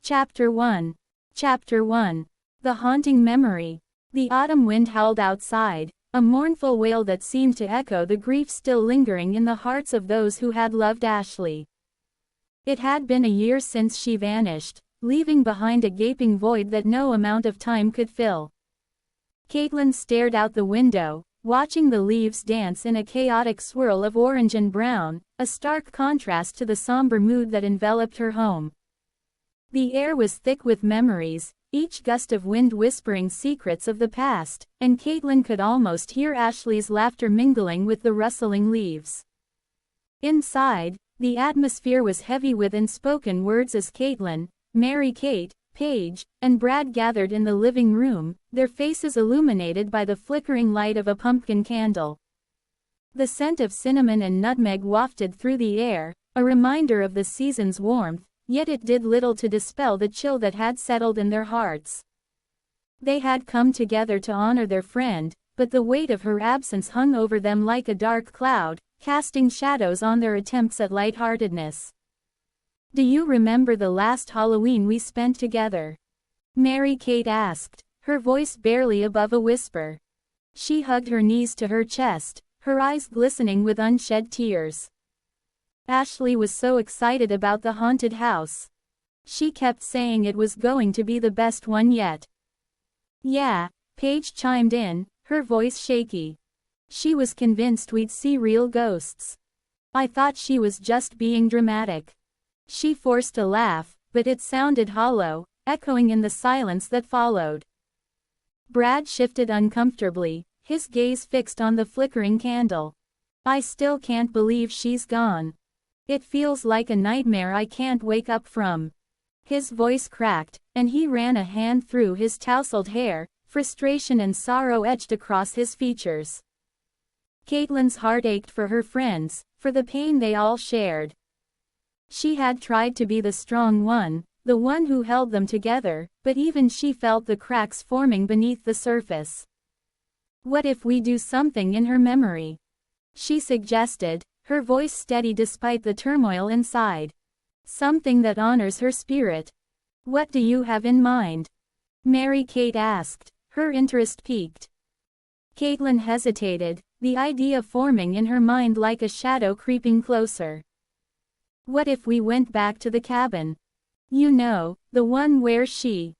Chapter 1. Chapter 1. The Haunting Memory. The autumn wind howled outside, a mournful wail that seemed to echo the grief still lingering in the hearts of those who had loved Ashley. It had been a year since she vanished, leaving behind a gaping void that no amount of time could fill. Caitlin stared out the window, watching the leaves dance in a chaotic swirl of orange and brown, a stark contrast to the somber mood that enveloped her home. The air was thick with memories, each gust of wind whispering secrets of the past, and Caitlin could almost hear Ashley's laughter mingling with the rustling leaves. Inside, the atmosphere was heavy with unspoken words as Caitlin, Mary-Kate, Paige, and Brad gathered in the living room, their faces illuminated by the flickering light of a pumpkin candle. The scent of cinnamon and nutmeg wafted through the air, a reminder of the season's warmth, yet it did little to dispel the chill that had settled in their hearts. They had come together to honor their friend, but the weight of her absence hung over them like a dark cloud, casting shadows on their attempts at lightheartedness. "Do you remember the last Halloween we spent together?" Mary-Kate asked, her voice barely above a whisper. She hugged her knees to her chest, her eyes glistening with unshed tears. Ashley was so excited about the haunted house. She kept saying it was going to be the best one yet. "Yeah," Paige chimed in, her voice shaky. "She was convinced we'd see real ghosts. I thought she was just being dramatic." She forced a laugh, but it sounded hollow, echoing in the silence that followed. Brad shifted uncomfortably, his gaze fixed on the flickering candle. "I still can't believe she's gone. It feels like a nightmare I can't wake up from." His voice cracked, and he ran a hand through his tousled hair, frustration and sorrow etched across his features. Caitlin's heart ached for her friends, for the pain they all shared. She had tried to be the strong one, the one who held them together, but even she felt the cracks forming beneath the surface. "What if we do something in her memory?" she suggested, her voice steady despite the turmoil inside. "Something that honors her spirit." "What do you have in mind?" Mary-Kate asked, her interest piqued. Caitlin hesitated, the idea forming in her mind like a shadow creeping closer. "What if we went back to the cabin? You know, the one where she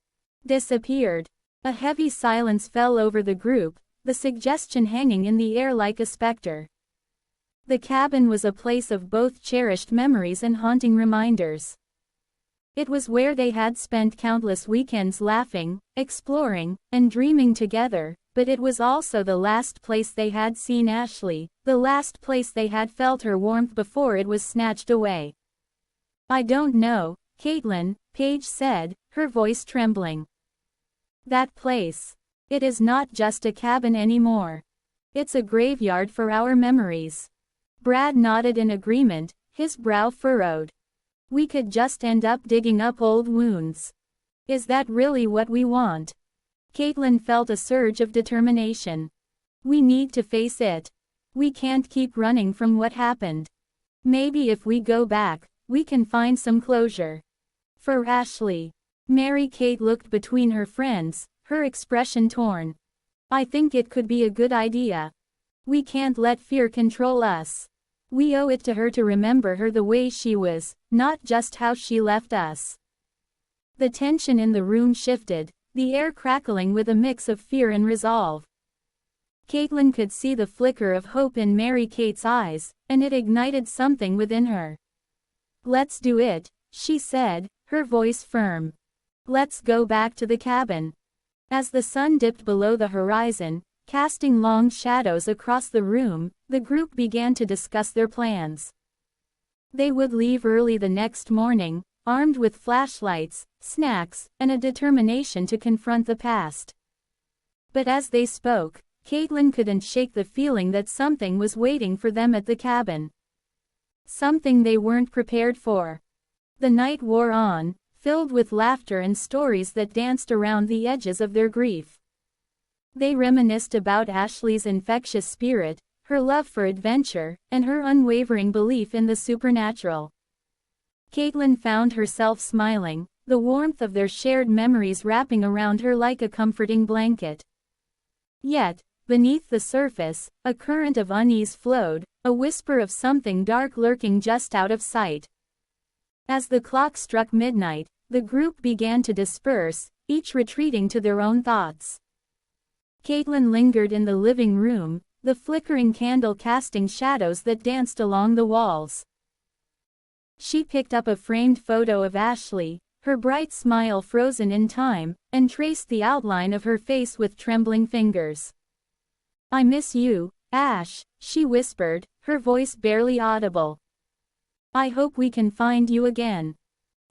disappeared." A heavy silence fell over the group, the suggestion hanging in the air like a specter. The cabin was a place of both cherished memories and haunting reminders. It was where they had spent countless weekends laughing, exploring, and dreaming together, but it was also the last place they had seen Ashley, the last place they had felt her warmth before it was snatched away. "I don't know, Caitlin," Paige said, her voice trembling. "That place. It is not just a cabin anymore. It's a graveyard for our memories." Brad nodded in agreement, his brow furrowed. "We could just end up digging up old wounds. Is that really what we want?" Caitlin felt a surge of determination. "We need to face it. We can't keep running from what happened. Maybe if we go back, we can find some closure." For Ashley. Mary-Kate looked between her friends, her expression torn. "I think it could be a good idea. We can't let fear control us. We owe it to her to remember her the way she was, not just how she left us." The tension in the room shifted, the air crackling with a mix of fear and resolve. Caitlin could see the flicker of hope in Mary-Kate's eyes, and it ignited something within her. "Let's do it," she said, her voice firm. "Let's go back to the cabin." As the sun dipped below the horizon, casting long shadows across the room, the group began to discuss their plans. They would leave early the next morning, armed with flashlights, snacks, and a determination to confront the past. But as they spoke, Caitlin couldn't shake the feeling that something was waiting for them at the cabin. Something they weren't prepared for. The night wore on, filled with laughter and stories that danced around the edges of their grief. They reminisced about Ashley's infectious spirit, her love for adventure, and her unwavering belief in the supernatural. Caitlin found herself smiling, the warmth of their shared memories wrapping around her like a comforting blanket. Yet, beneath the surface, a current of unease flowed, a whisper of something dark lurking just out of sight. As the clock struck midnight, the group began to disperse, each retreating to their own thoughts. Caitlin lingered in the living room, the flickering candle casting shadows that danced along the walls. She picked up a framed photo of Ashley, her bright smile frozen in time, and traced the outline of her face with trembling fingers. "I miss you, Ash," she whispered, her voice barely audible. "I hope we can find you again."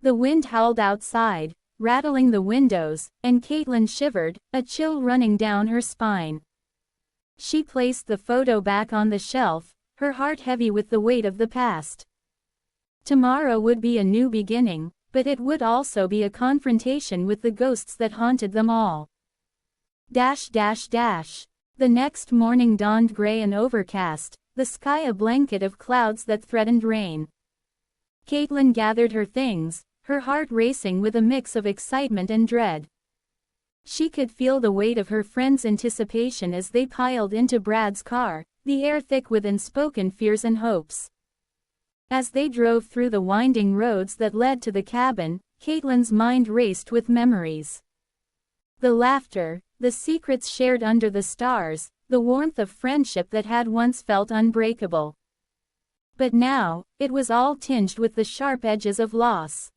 The wind howled outside, rattling the windows, and Caitlin shivered, a chill running down her spine. She placed the photo back on the shelf, her heart heavy with the weight of the past. Tomorrow would be a new beginning, but it would also be a confrontation with the ghosts that haunted them all. The next morning dawned gray and overcast, the sky a blanket of clouds that threatened rain. Caitlin gathered her things, her heart racing with a mix of excitement and dread. She could feel the weight of her friends' anticipation as they piled into Brad's car, the air thick with unspoken fears and hopes. As they drove through the winding roads that led to the cabin, Caitlin's mind raced with memories. The laughter, the secrets shared under the stars, the warmth of friendship that had once felt unbreakable. But now, it was all tinged with the sharp edges of loss.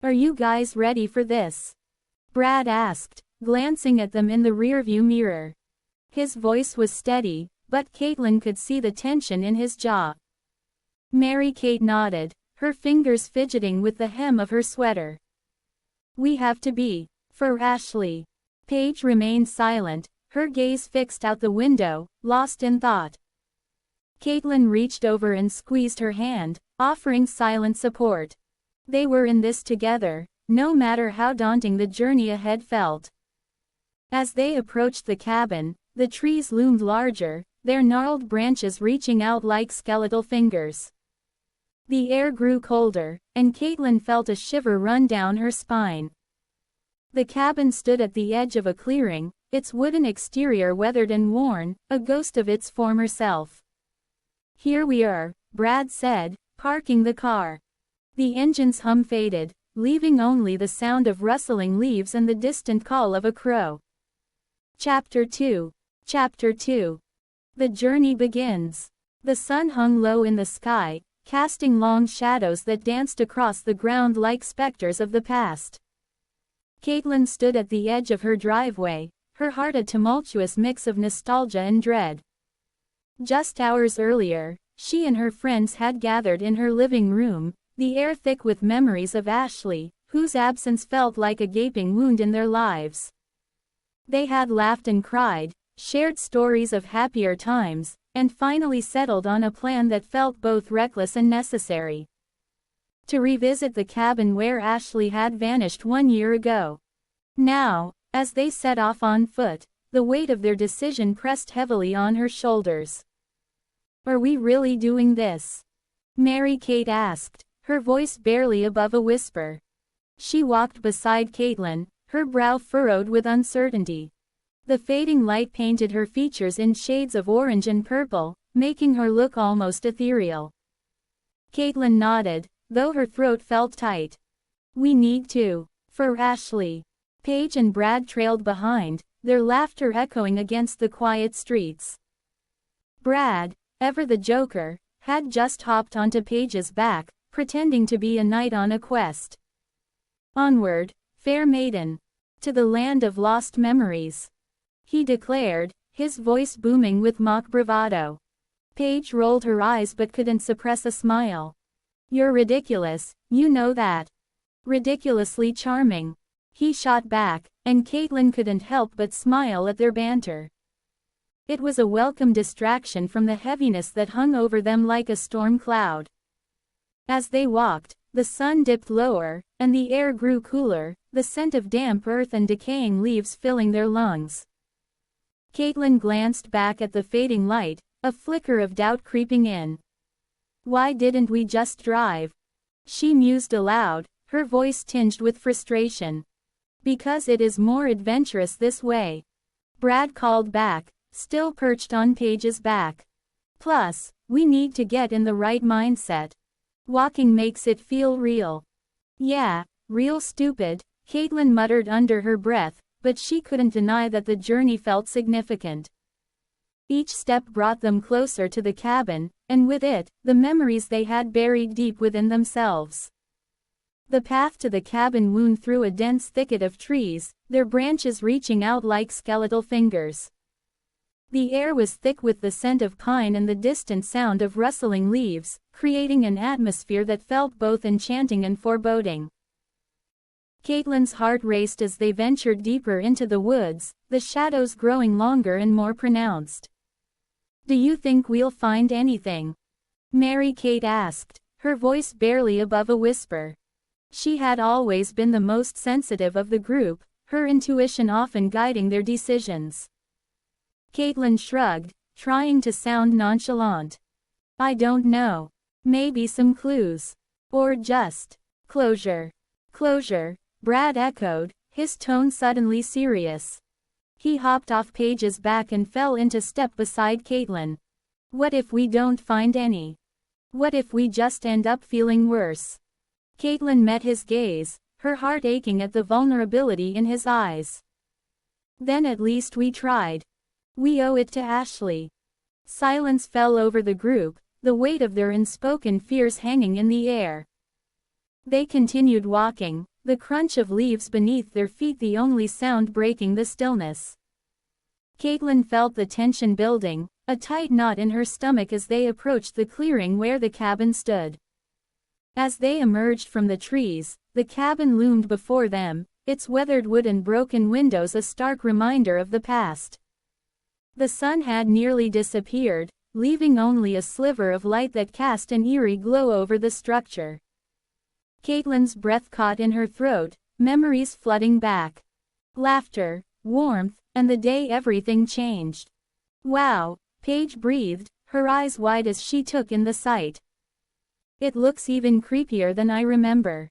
"Are you guys ready for this?" Brad asked, glancing at them in the rearview mirror. His voice was steady, but Caitlin could see the tension in his jaw. Mary-Kate nodded, her fingers fidgeting with the hem of her sweater. "We have to be, for Ashley." Paige remained silent, her gaze fixed out the window, lost in thought. Caitlin reached over and squeezed her hand, offering silent support. They were in this together, no matter how daunting the journey ahead felt. As they approached the cabin, the trees loomed larger, their gnarled branches reaching out like skeletal fingers. The air grew colder, and Caitlin felt a shiver run down her spine. The cabin stood at the edge of a clearing, its wooden exterior weathered and worn, a ghost of its former self. "Here we are," Brad said, parking the car. The engine's hum faded, leaving only the sound of rustling leaves and the distant call of a crow. Chapter 2. The journey begins. The sun hung low in the sky, casting long shadows that danced across the ground like specters of the past. Caitlin stood at the edge of her driveway, her heart a tumultuous mix of nostalgia and dread. Just hours earlier, she and her friends had gathered in her living room, the air thick with memories of Ashley, whose absence felt like a gaping wound in their lives. They had laughed and cried, shared stories of happier times, and finally settled on a plan that felt both reckless and necessary. To revisit the cabin where Ashley had vanished 1 year ago. Now, as they set off on foot, the weight of their decision pressed heavily on her shoulders. "Are we really doing this?" Mary-Kate asked, her voice barely above a whisper. She walked beside Caitlin, her brow furrowed with uncertainty. The fading light painted her features in shades of orange and purple, making her look almost ethereal. Caitlin nodded, though her throat felt tight. "We need to. For Ashley." Paige and Brad trailed behind, their laughter echoing against the quiet streets. Brad, ever the joker, had just hopped onto Paige's back, pretending to be a knight on a quest. "Onward, fair maiden. To the land of lost memories," he declared, his voice booming with mock bravado. Paige rolled her eyes but couldn't suppress a smile. "You're ridiculous, you know that." "Ridiculously charming," he shot back, and Caitlin couldn't help but smile at their banter. It was a welcome distraction from the heaviness that hung over them like a storm cloud. As they walked, the sun dipped lower, and the air grew cooler, the scent of damp earth and decaying leaves filling their lungs. Caitlin glanced back at the fading light, a flicker of doubt creeping in. "Why didn't we just drive?" she mused aloud, her voice tinged with frustration. Because it is more adventurous this way. Brad called back, still perched on Paige's back. Plus, we need to get in the right mindset. Walking makes it feel real. Yeah, real stupid, Caitlin muttered under her breath, but she couldn't deny that the journey felt significant. Each step brought them closer to the cabin, and with it, the memories they had buried deep within themselves. The path to the cabin wound through a dense thicket of trees, their branches reaching out like skeletal fingers. The air was thick with the scent of pine and the distant sound of rustling leaves, creating an atmosphere that felt both enchanting and foreboding. Caitlin's heart raced as they ventured deeper into the woods, the shadows growing longer and more pronounced. "Do you think we'll find anything?" Mary-Kate asked, her voice barely above a whisper. She had always been the most sensitive of the group, her intuition often guiding their decisions. Caitlin shrugged, trying to sound nonchalant. "I don't know. Maybe some clues. Or just closure." "Closure," Brad echoed, his tone suddenly serious. He hopped off Paige's back and fell into step beside Caitlin. "What if we don't find any? What if we just end up feeling worse?" Caitlin met his gaze, her heart aching at the vulnerability in his eyes. "Then at least we tried. We owe it to Ashley." Silence fell over the group, the weight of their unspoken fears hanging in the air. They continued walking, the crunch of leaves beneath their feet the only sound breaking the stillness. Caitlin felt the tension building, a tight knot in her stomach as they approached the clearing where the cabin stood. As they emerged from the trees, the cabin loomed before them, its weathered wood and broken windows a stark reminder of the past. The sun had nearly disappeared, leaving only a sliver of light that cast an eerie glow over the structure. Caitlin's breath caught in her throat, memories flooding back. Laughter, warmth, and the day everything changed. "Wow," Paige breathed, her eyes wide as she took in the sight. "It looks even creepier than I remember."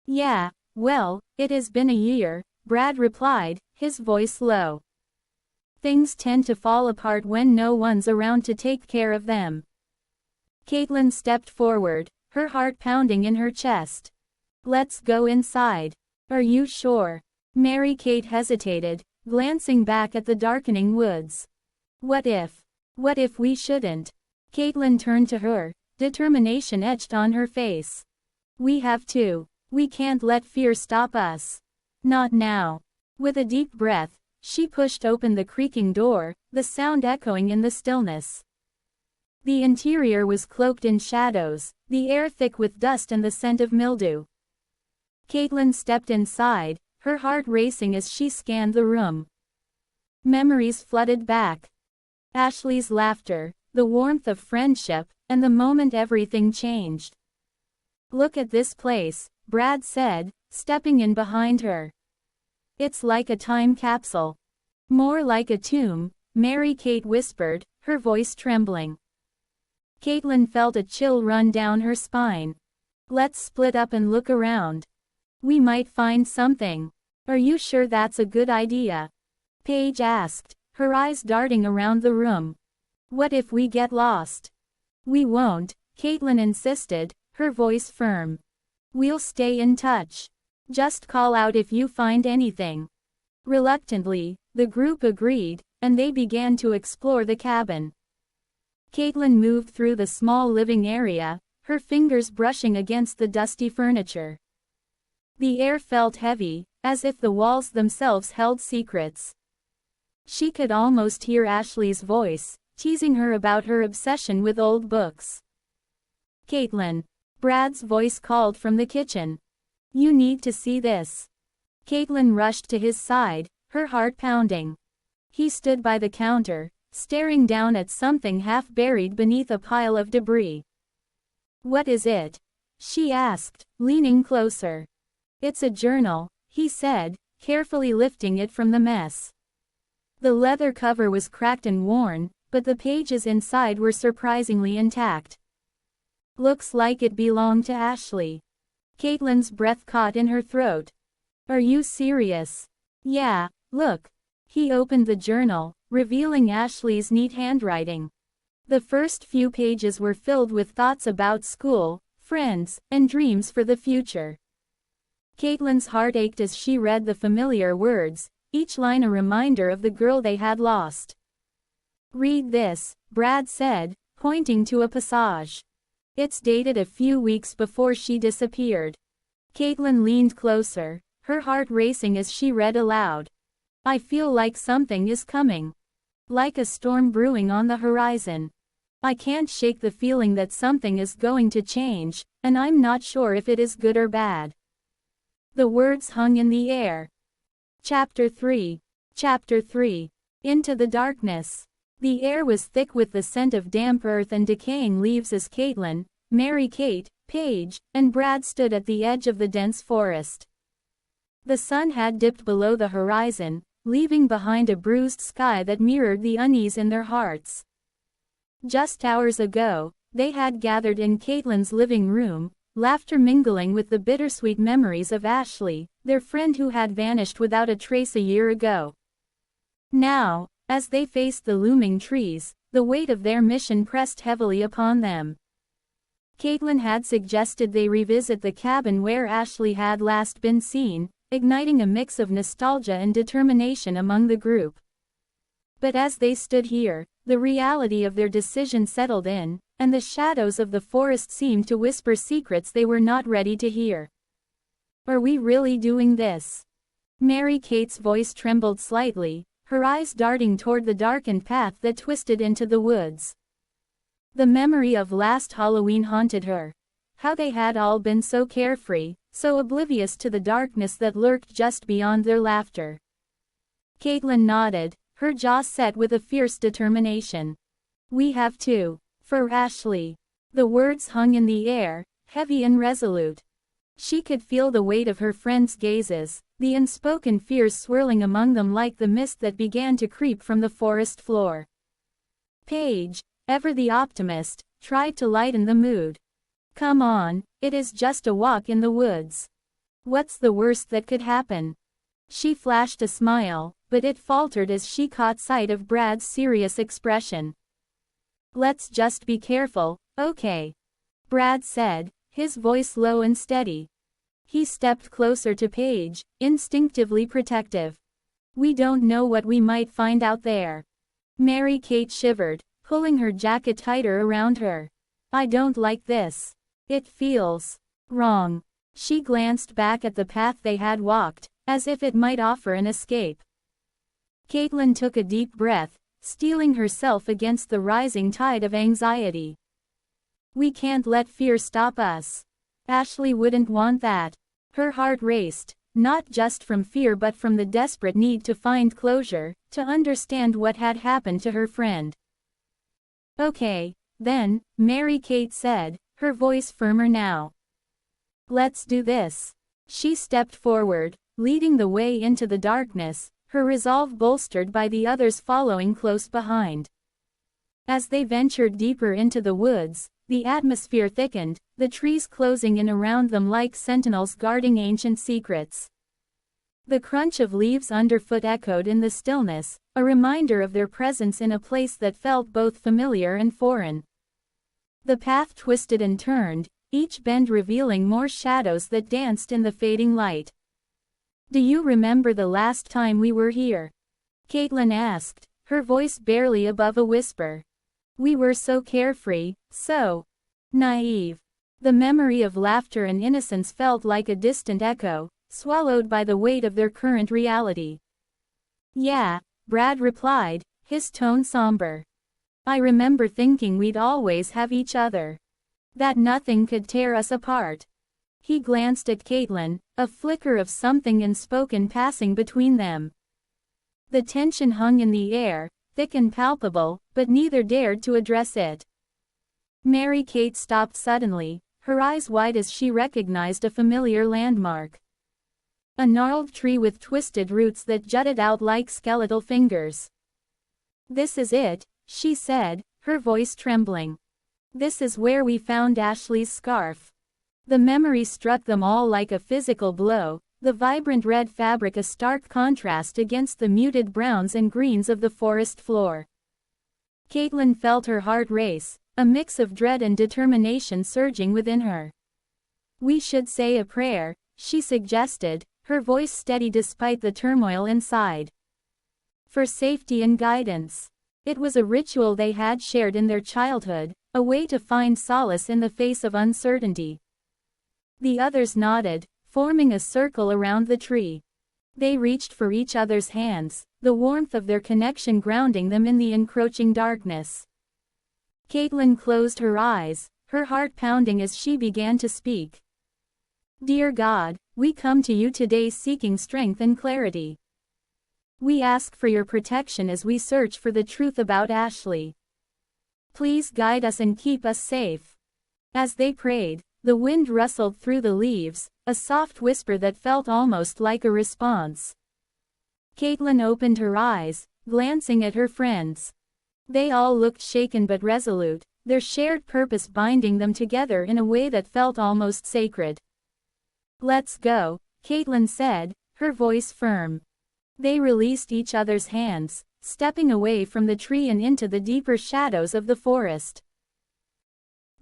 "Yeah, well, it has been a year," Brad replied, his voice low. "Things tend to fall apart when no one's around to take care of them." Caitlin stepped forward, her heart pounding in her chest. "Let's go inside." "Are you sure?" Mary-Kate hesitated, glancing back at the darkening woods. What if we shouldn't?" Caitlin turned to her, determination etched on her face. "We have to. We can't let fear stop us. Not now." With a deep breath, she pushed open the creaking door, the sound echoing in the stillness. The interior was cloaked in shadows, the air thick with dust and the scent of mildew. Caitlin stepped inside, her heart racing as she scanned the room. Memories flooded back. Ashley's laughter, the warmth of friendship, and the moment everything changed. "Look at this place," Brad said, stepping in behind her. "It's like a time capsule." "More like a tomb," Mary-Kate whispered, her voice trembling. Caitlin felt a chill run down her spine. "Let's split up and look around. We might find something." "Are you sure that's a good idea?" Paige asked, her eyes darting around the room. "What if we get lost?" "We won't," Caitlin insisted, her voice firm. "We'll stay in touch. Just call out if you find anything." Reluctantly, the group agreed, and they began to explore the cabin. Caitlin moved through the small living area, her fingers brushing against the dusty furniture. The air felt heavy, as if the walls themselves held secrets. She could almost hear Ashley's voice, teasing her about her obsession with old books. "Caitlin," Brad's voice called from the kitchen. "You need to see this." Caitlin rushed to his side, her heart pounding. He stood by the counter, staring down at something half buried beneath a pile of debris. "What is it?" she asked, leaning closer. "It's a journal," he said, carefully lifting it from the mess. The leather cover was cracked and worn, but the pages inside were surprisingly intact. "Looks like it belonged to Ashley." Caitlin's breath caught in her throat. Are you serious? Yeah, look. He opened the journal, revealing Ashley's neat handwriting. The first few pages were filled with thoughts about school, friends, and dreams for the future. Caitlin's heart ached as she read the familiar words, each line a reminder of the girl they had lost. Read this, Brad said, pointing to a passage. It's dated a few weeks before she disappeared. Caitlin leaned closer, her heart racing as she read aloud. I feel like something is coming. Like a storm brewing on the horizon. I can't shake the feeling that something is going to change, and I'm not sure if it is good or bad. The words hung in the air. Chapter 3. Chapter 3. Into the darkness. The air was thick with the scent of damp earth and decaying leaves as Caitlin, Mary-Kate, Paige, and Brad stood at the edge of the dense forest. The sun had dipped below the horizon, leaving behind a bruised sky that mirrored the unease in their hearts. Just hours ago, they had gathered in Caitlin's living room, laughter mingling with the bittersweet memories of Ashley, their friend who had vanished without a trace a year ago. Now, as they faced the looming trees, the weight of their mission pressed heavily upon them. Caitlin had suggested they revisit the cabin where Ashley had last been seen, igniting a mix of nostalgia and determination among the group. But as they stood here, the reality of their decision settled in, and the shadows of the forest seemed to whisper secrets they were not ready to hear. Are we really doing this? Mary-Kate's voice trembled slightly, her eyes darting toward the darkened path that twisted into the woods. The memory of last Halloween haunted her. How they had all been so carefree, so oblivious to the darkness that lurked just beyond their laughter. Caitlin nodded, her jaw set with a fierce determination. We have to. For Ashley. The words hung in the air, heavy and resolute. She could feel the weight of her friends' gazes, the unspoken fears swirling among them like the mist that began to creep from the forest floor. Paige, ever the optimist, tried to lighten the mood. Come on, it is just a walk in the woods. What's the worst that could happen? She flashed a smile, but it faltered as she caught sight of Brad's serious expression. Let's just be careful, okay? Brad said, his voice low and steady. He stepped closer to Paige, instinctively protective. We don't know what we might find out there. Mary-Kate shivered, pulling her jacket tighter around her. I don't like this. It feels wrong. She glanced back at the path they had walked, as if it might offer an escape. Caitlin took a deep breath, steeling herself against the rising tide of anxiety. We can't let fear stop us. Ashley wouldn't want that. Her heart raced, not just from fear but from the desperate need to find closure, to understand what had happened to her friend. Okay, then, Mary-Kate said, her voice firmer now. Let's do this. She stepped forward, leading the way into the darkness, her resolve bolstered by the others following close behind. As they ventured deeper into the woods, the atmosphere thickened, the trees closing in around them like sentinels guarding ancient secrets. The crunch of leaves underfoot echoed in the stillness, a reminder of their presence in a place that felt both familiar and foreign. The path twisted and turned, each bend revealing more shadows that danced in the fading light. Do you remember the last time we were here? Caitlin asked, her voice barely above a whisper. We were so carefree, so naive. The memory of laughter and innocence felt like a distant echo, swallowed by the weight of their current reality. Yeah, Brad replied, his tone somber. I remember thinking we'd always have each other. That nothing could tear us apart. He glanced at Caitlin, a flicker of something unspoken passing between them. The tension hung in the air, thick and palpable, but neither dared to address it. Mary-Kate stopped suddenly, her eyes wide as she recognized a familiar landmark. A gnarled tree with twisted roots that jutted out like skeletal fingers. This is it, she said, her voice trembling. This is where we found Ashley's scarf. The memory struck them all like a physical blow, the vibrant red fabric a stark contrast against the muted browns and greens of the forest floor. Caitlin felt her heart race, a mix of dread and determination surging within her. "We should say a prayer," she suggested, her voice steady despite the turmoil inside. "For safety and guidance." It was a ritual they had shared in their childhood, a way to find solace in the face of uncertainty. The others nodded, forming a circle around the tree. They reached for each other's hands, the warmth of their connection grounding them in the encroaching darkness. Caitlin closed her eyes, her heart pounding as she began to speak. "Dear God, we come to you today seeking strength and clarity. We ask for your protection as we search for the truth about Ashley. Please guide us and keep us safe." As they prayed, the wind rustled through the leaves, a soft whisper that felt almost like a response. Caitlin opened her eyes, glancing at her friends. They all looked shaken but resolute, their shared purpose binding them together in a way that felt almost sacred. "Let's go," Caitlin said, her voice firm. They released each other's hands, stepping away from the tree and into the deeper shadows of the forest.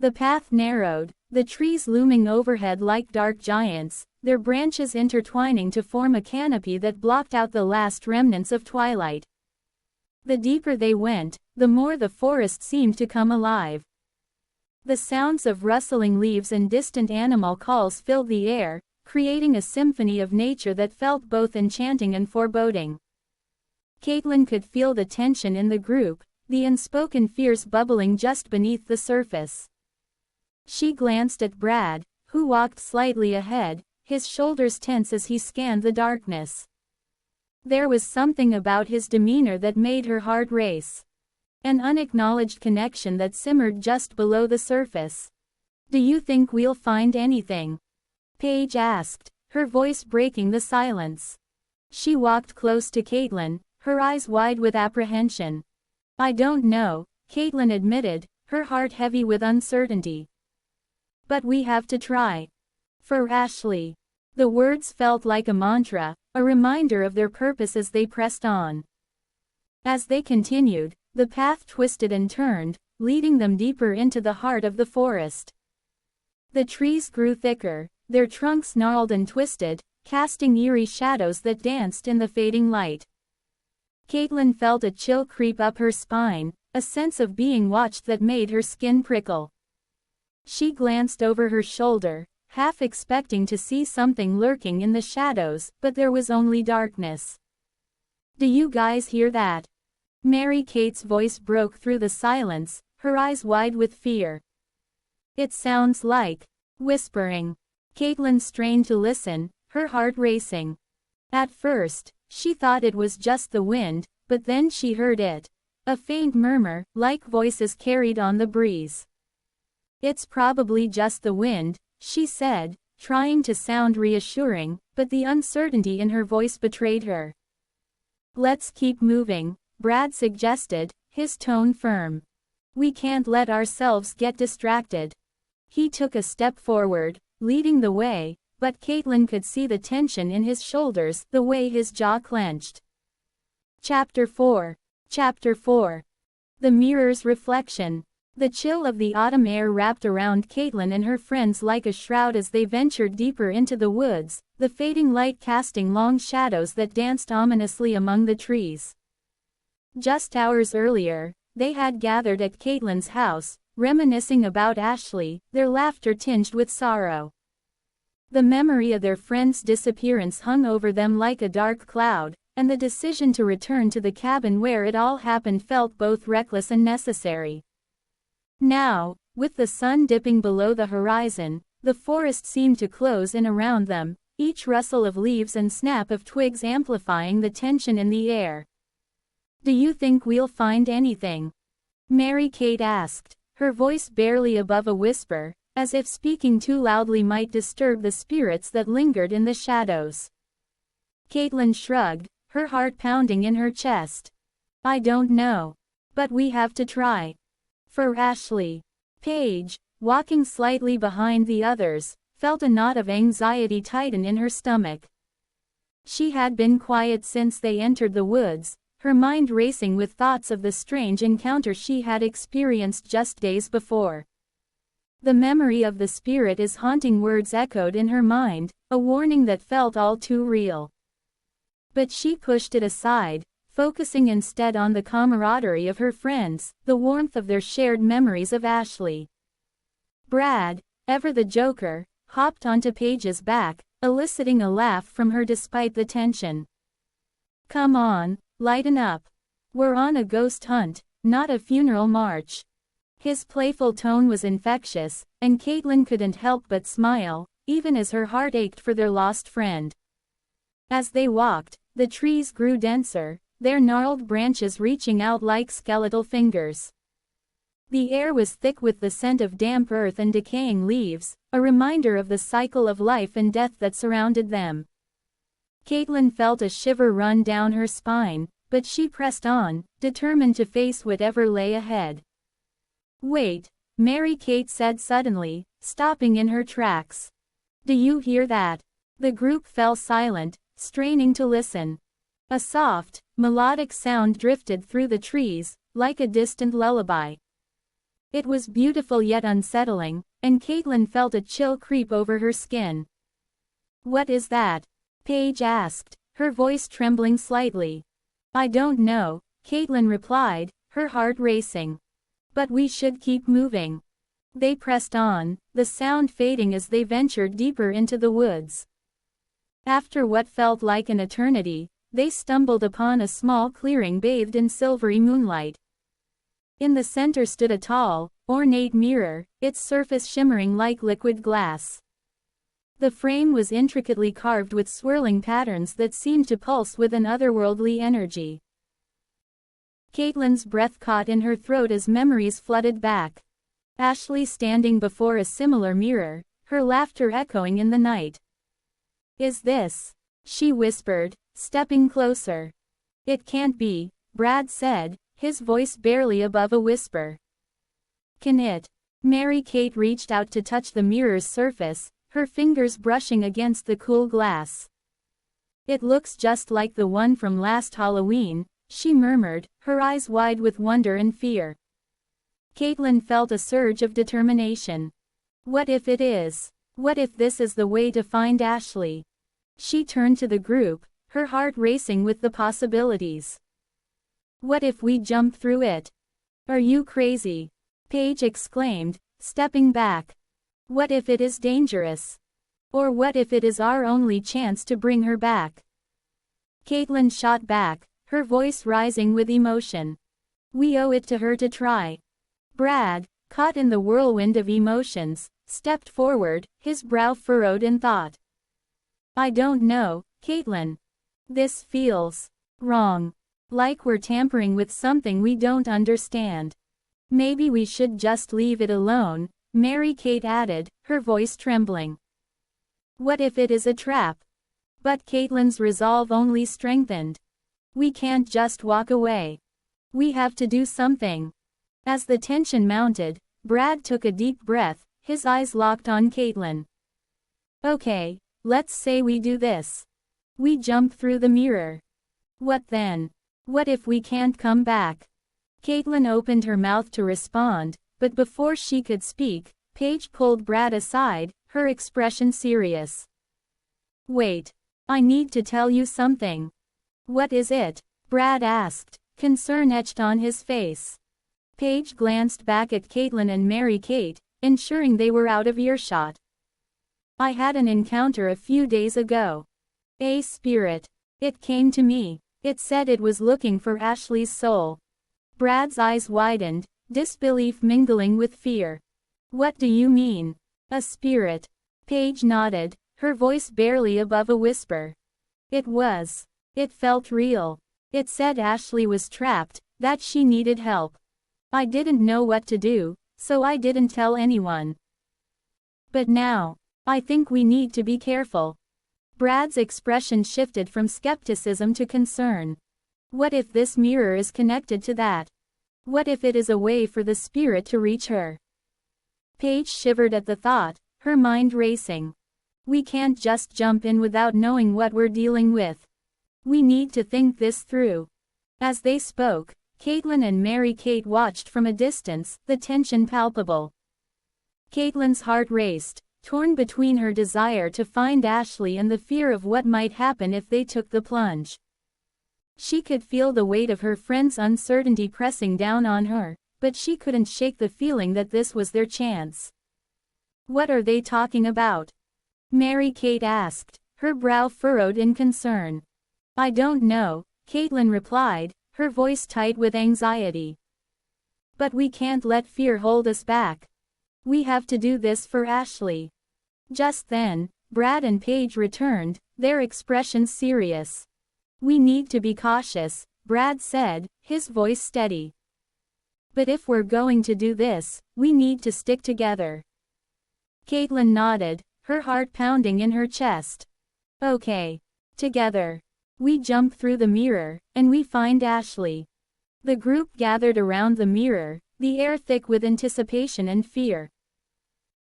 The path narrowed, the trees looming overhead like dark giants, their branches intertwining to form a canopy that blocked out the last remnants of twilight. The deeper they went, the more the forest seemed to come alive. The sounds of rustling leaves and distant animal calls filled the air, creating a symphony of nature that felt both enchanting and foreboding. Caitlin could feel the tension in the group, the unspoken fears bubbling just beneath the surface. She glanced at Brad, who walked slightly ahead, his shoulders tense as he scanned the darkness. There was something about his demeanor that made her heart race. An unacknowledged connection that simmered just below the surface. "Do you think we'll find anything?" Paige asked, her voice breaking the silence. She walked close to Caitlin, her eyes wide with apprehension. "I don't know," Caitlin admitted, her heart heavy with uncertainty. "But we have to try. For Ashley." The words felt like a mantra, a reminder of their purpose as they pressed on. As they continued, the path twisted and turned, leading them deeper into the heart of the forest. The trees grew thicker, their trunks gnarled and twisted, casting eerie shadows that danced in the fading light. Caitlin felt a chill creep up her spine, a sense of being watched that made her skin prickle. She glanced over her shoulder, half expecting to see something lurking in the shadows, but there was only darkness. "Do you guys hear that?" Mary Kate's voice broke through the silence, her eyes wide with fear. "It sounds like whispering." Caitlin strained to listen, her heart racing. At first, she thought it was just the wind, but then she heard it. A faint murmur, like voices carried on the breeze. "It's probably just the wind," she said, trying to sound reassuring, but the uncertainty in her voice betrayed her. "Let's keep moving," Brad suggested, his tone firm. "We can't let ourselves get distracted." He took a step forward, leading the way, but Caitlin could see the tension in his shoulders, the way his jaw clenched. Chapter 4. The mirror's reflection. The chill of the autumn air wrapped around Caitlin and her friends like a shroud as they ventured deeper into the woods, the fading light casting long shadows that danced ominously among the trees. Just hours earlier, they had gathered at Caitlin's house, reminiscing about Ashley, their laughter tinged with sorrow. The memory of their friend's disappearance hung over them like a dark cloud, and the decision to return to the cabin where it all happened felt both reckless and necessary. Now, with the sun dipping below the horizon, the forest seemed to close in around them, each rustle of leaves and snap of twigs amplifying the tension in the air. "Do you think we'll find anything?" Mary Kate asked, her voice barely above a whisper, as if speaking too loudly might disturb the spirits that lingered in the shadows. Caitlin shrugged, her heart pounding in her chest. "I don't know. But we have to try. For Ashley." Paige, walking slightly behind the others, felt a knot of anxiety tighten in her stomach. She had been quiet since they entered the woods, her mind racing with thoughts of the strange encounter she had experienced just days before. The memory of the spirit is haunting words echoed in her mind, a warning that felt all too real. But she pushed it aside, focusing instead on the camaraderie of her friends, the warmth of their shared memories of Ashley. Brad, ever the joker, hopped onto Paige's back, eliciting a laugh from her despite the tension. "Come on, lighten up. We're on a ghost hunt, not a funeral march." His playful tone was infectious, and Caitlin couldn't help but smile, even as her heart ached for their lost friend. As they walked, the trees grew denser, their gnarled branches reaching out like skeletal fingers. The air was thick with the scent of damp earth and decaying leaves, a reminder of the cycle of life and death that surrounded them. Caitlin felt a shiver run down her spine, but she pressed on, determined to face whatever lay ahead. "Wait," Mary-Kate said suddenly, stopping in her tracks. "Do you hear that?" The group fell silent, straining to listen. A soft, melodic sound drifted through the trees, like a distant lullaby. It was beautiful yet unsettling, and Caitlin felt a chill creep over her skin. "What is that?" Paige asked, her voice trembling slightly. "I don't know," Caitlin replied, her heart racing. "But we should keep moving." They pressed on, the sound fading as they ventured deeper into the woods. After what felt like an eternity, they stumbled upon a small clearing bathed in silvery moonlight. In the center stood a tall, ornate mirror, its surface shimmering like liquid glass. The frame was intricately carved with swirling patterns that seemed to pulse with an otherworldly energy. Caitlin's breath caught in her throat as memories flooded back. Ashley standing before a similar mirror, her laughter echoing in the night. "Is this?" she whispered, stepping closer. "It can't be," Brad said, his voice barely above a whisper. "Can it?" Mary-Kate reached out to touch the mirror's surface, her fingers brushing against the cool glass. "It looks just like the one from last Halloween," she murmured, her eyes wide with wonder and fear. Caitlin felt a surge of determination. What if it is? What if this is the way to find Ashley? She turned to the group, her heart racing with the possibilities. "What if we jump through it?" "Are you crazy?" Paige exclaimed, stepping back. "What if it is dangerous? Or what if it is our only chance to bring her back?" Caitlin shot back, her voice rising with emotion. "We owe it to her to try." Brad, caught in the whirlwind of emotions, stepped forward, his brow furrowed in thought. "I don't know, Caitlin. This feels wrong. Like we're tampering with something we don't understand. Maybe we should just leave it alone," Mary-Kate added, her voice trembling. "What if it is a trap?" But Caitlin's resolve only strengthened. "We can't just walk away. We have to do something." As the tension mounted, Brad took a deep breath, his eyes locked on Caitlin. "Okay, let's say we do this. We jump through the mirror. What then? What if we can't come back?" Caitlin opened her mouth to respond, but before she could speak, Paige pulled Brad aside, her expression serious. "Wait. I need to tell you something." "What is it?" Brad asked, concern etched on his face. Paige glanced back at Caitlin and Mary-Kate, ensuring they were out of earshot. "I had an encounter a few days ago. A spirit. It came to me. It said it was looking for Ashley's soul." Brad's eyes widened, disbelief mingling with fear. "What do you mean? A spirit?" Paige nodded, her voice barely above a whisper. "It was. It felt real. It said Ashley was trapped, that she needed help. I didn't know what to do, so I didn't tell anyone. But now, I think we need to be careful." Brad's expression shifted from skepticism to concern. "What if this mirror is connected to that? What if it is a way for the spirit to reach her?" Paige shivered at the thought, her mind racing. We can't just jump in without knowing what we're dealing with. We need to think this through. As they spoke, Caitlin and Mary-Kate watched from a distance, the tension palpable. Caitlin's heart raced, torn between her desire to find Ashley and the fear of what might happen if they took the plunge. She could feel the weight of her friend's uncertainty pressing down on her, but she couldn't shake the feeling that this was their chance. "What are they talking about?" Mary-Kate asked, her brow furrowed in concern. "I don't know," Caitlin replied, her voice tight with anxiety. "But we can't let fear hold us back. We have to do this for Ashley." Just then, Brad and Paige returned, their expressions serious. "We need to be cautious," Brad said, his voice steady. "But if we're going to do this, we need to stick together." Caitlin nodded, her heart pounding in her chest. "Okay. Together. We jump through the mirror, and we find Ashley." The group gathered around the mirror, the air thick with anticipation and fear.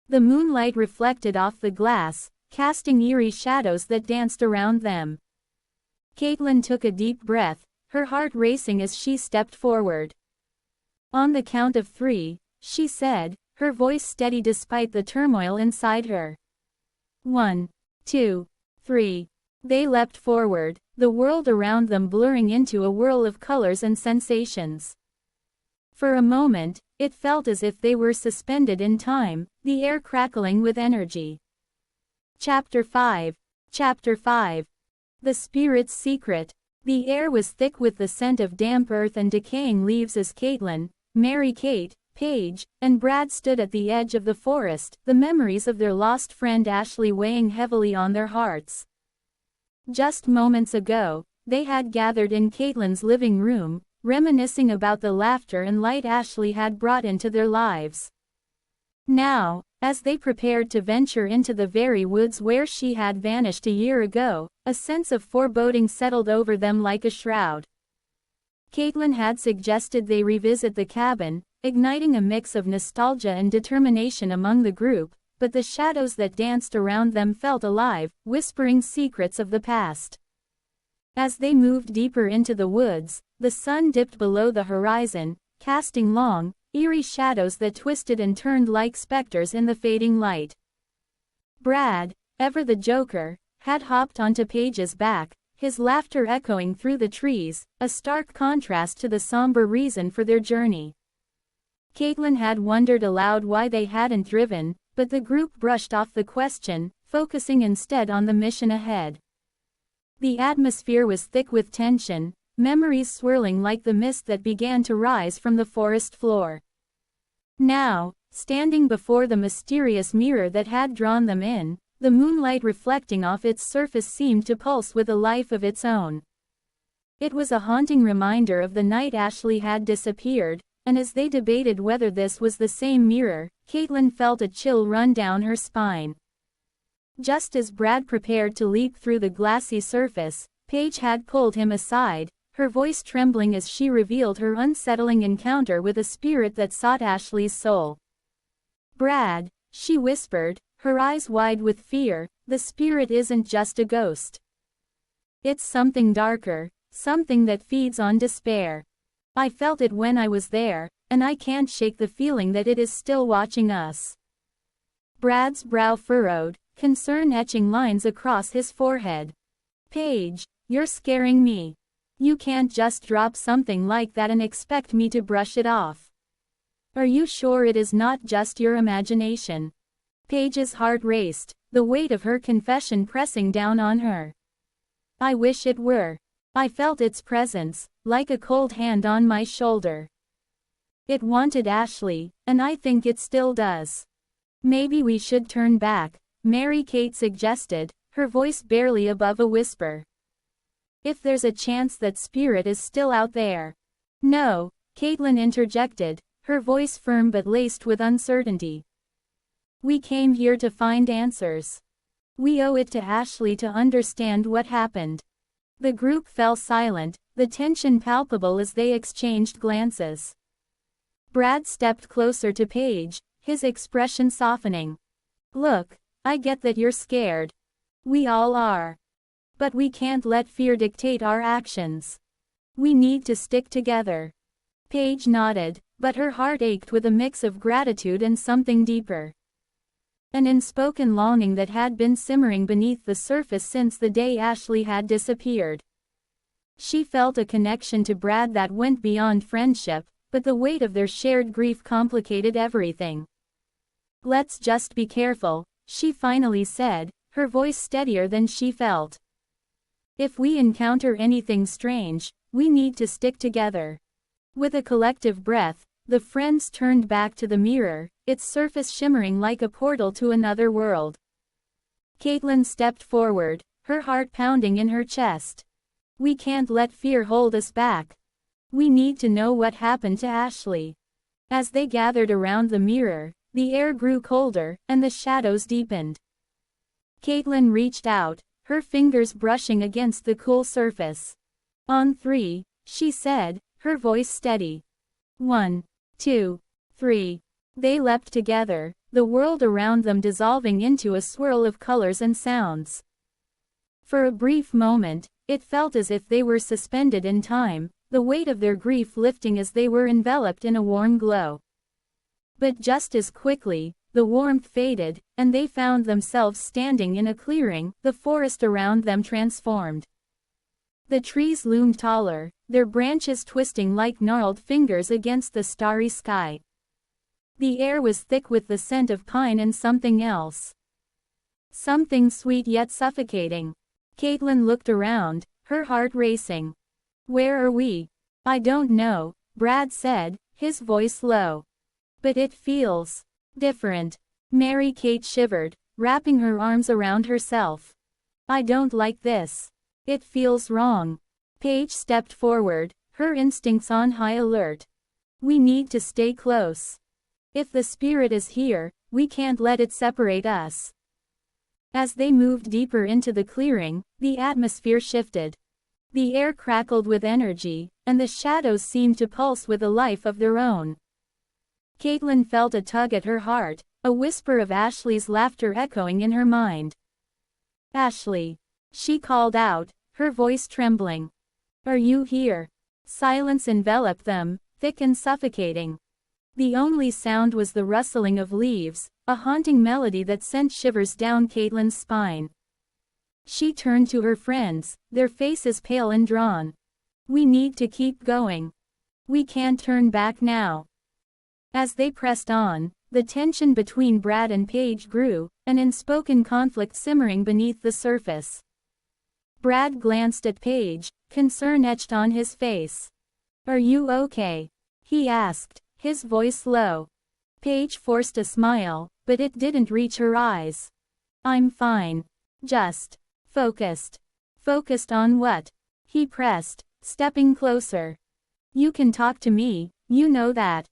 The moonlight reflected off the glass, casting eerie shadows that danced around them. Caitlin took a deep breath, her heart racing as she stepped forward. "On the count of 3, she said, her voice steady despite the turmoil inside her. 1, 2, 3. They leapt forward, the world around them blurring into a whirl of colors and sensations. For a moment, it felt as if they were suspended in time, the air crackling with energy. Chapter 5. The Spirit's Secret. The air was thick with the scent of damp earth and decaying leaves as Caitlin, Mary-Kate, Paige, and Brad stood at the edge of the forest, the memories of their lost friend Ashley weighing heavily on their hearts. Just moments ago, they had gathered in Caitlin's living room, reminiscing about the laughter and light Ashley had brought into their lives. Now, as they prepared to venture into the very woods where she had vanished a year ago, a sense of foreboding settled over them like a shroud. Caitlin had suggested they revisit the cabin, igniting a mix of nostalgia and determination among the group, but the shadows that danced around them felt alive, whispering secrets of the past. As they moved deeper into the woods, the sun dipped below the horizon, casting long, eerie shadows that twisted and turned like specters in the fading light. Brad, ever the joker, had hopped onto Paige's back, his laughter echoing through the trees, a stark contrast to the somber reason for their journey. Caitlin had wondered aloud why they hadn't driven, but the group brushed off the question, focusing instead on the mission ahead. The atmosphere was thick with tension, memories swirling like the mist that began to rise from the forest floor. Now, standing before the mysterious mirror that had drawn them in, the moonlight reflecting off its surface seemed to pulse with a life of its own. It was a haunting reminder of the night Ashley had disappeared, and as they debated whether this was the same mirror, Caitlin felt a chill run down her spine. Just as Brad prepared to leap through the glassy surface, Paige had pulled him aside, her voice trembling as she revealed her unsettling encounter with a spirit that sought Ashley's soul. "Brad," she whispered, her eyes wide with fear, "the spirit isn't just a ghost. It's something darker, something that feeds on despair. I felt it when I was there, and I can't shake the feeling that it is still watching us." Brad's brow furrowed, concern etching lines across his forehead. "Paige, you're scaring me. You can't just drop something like that and expect me to brush it off. Are you sure it is not just your imagination?" Paige's heart raced, the weight of her confession pressing down on her. "I wish it were. I felt its presence, like a cold hand on my shoulder. It wanted Ashley, and I think it still does." "Maybe we should turn back," Mary-Kate suggested, her voice barely above a whisper. "If there's a chance that spirit is still out there." "No," Caitlin interjected, her voice firm but laced with uncertainty. "We came here to find answers. We owe it to Ashley to understand what happened." The group fell silent, the tension palpable as they exchanged glances. Brad stepped closer to Paige, his expression softening. Look, I get that you're scared. We all are. But we can't let fear dictate our actions. We need to stick together. Paige nodded, but her heart ached with a mix of gratitude and something deeper. An unspoken longing that had been simmering beneath the surface since the day Ashley had disappeared. She felt a connection to Brad that went beyond friendship, but the weight of their shared grief complicated everything. Let's just be careful, she finally said, her voice steadier than she felt. If we encounter anything strange, we need to stick together. With a collective breath, the friends turned back to the mirror, its surface shimmering like a portal to another world. Caitlin stepped forward, her heart pounding in her chest. We can't let fear hold us back. We need to know what happened to Ashley. As they gathered around the mirror, the air grew colder, and the shadows deepened. Caitlin reached out, her fingers brushing against the cool surface. On 3, she said, her voice steady. 1, 2, 3. They leapt together, the world around them dissolving into a swirl of colors and sounds. For a brief moment, it felt as if they were suspended in time, the weight of their grief lifting as they were enveloped in a warm glow. But just as quickly, the warmth faded, and they found themselves standing in a clearing, the forest around them transformed. The trees loomed taller, their branches twisting like gnarled fingers against the starry sky. The air was thick with the scent of pine and something else. Something sweet yet suffocating. Caitlin looked around, her heart racing. Where are we? I don't know, Brad said, his voice low. But it feels different. Mary-Kate shivered, wrapping her arms around herself. I don't like this. It feels wrong. Paige stepped forward, her instincts on high alert. We need to stay close. If the spirit is here, we can't let it separate us. As they moved deeper into the clearing, the atmosphere shifted. The air crackled with energy, and the shadows seemed to pulse with a life of their own. Caitlin felt a tug at her heart, a whisper of Ashley's laughter echoing in her mind. Ashley. She called out, her voice trembling. Are you here? Silence enveloped them, thick and suffocating. The only sound was the rustling of leaves, a haunting melody that sent shivers down Caitlin's spine. She turned to her friends, their faces pale and drawn. We need to keep going. We can't turn back now. As they pressed on, the tension between Brad and Paige grew, an unspoken conflict simmering beneath the surface. Brad glanced at Paige, concern etched on his face. Are you okay? He asked, his voice low. Paige forced a smile, but it didn't reach her eyes. I'm fine. Just focused. Focused on what? He pressed, stepping closer. You can talk to me, you know that.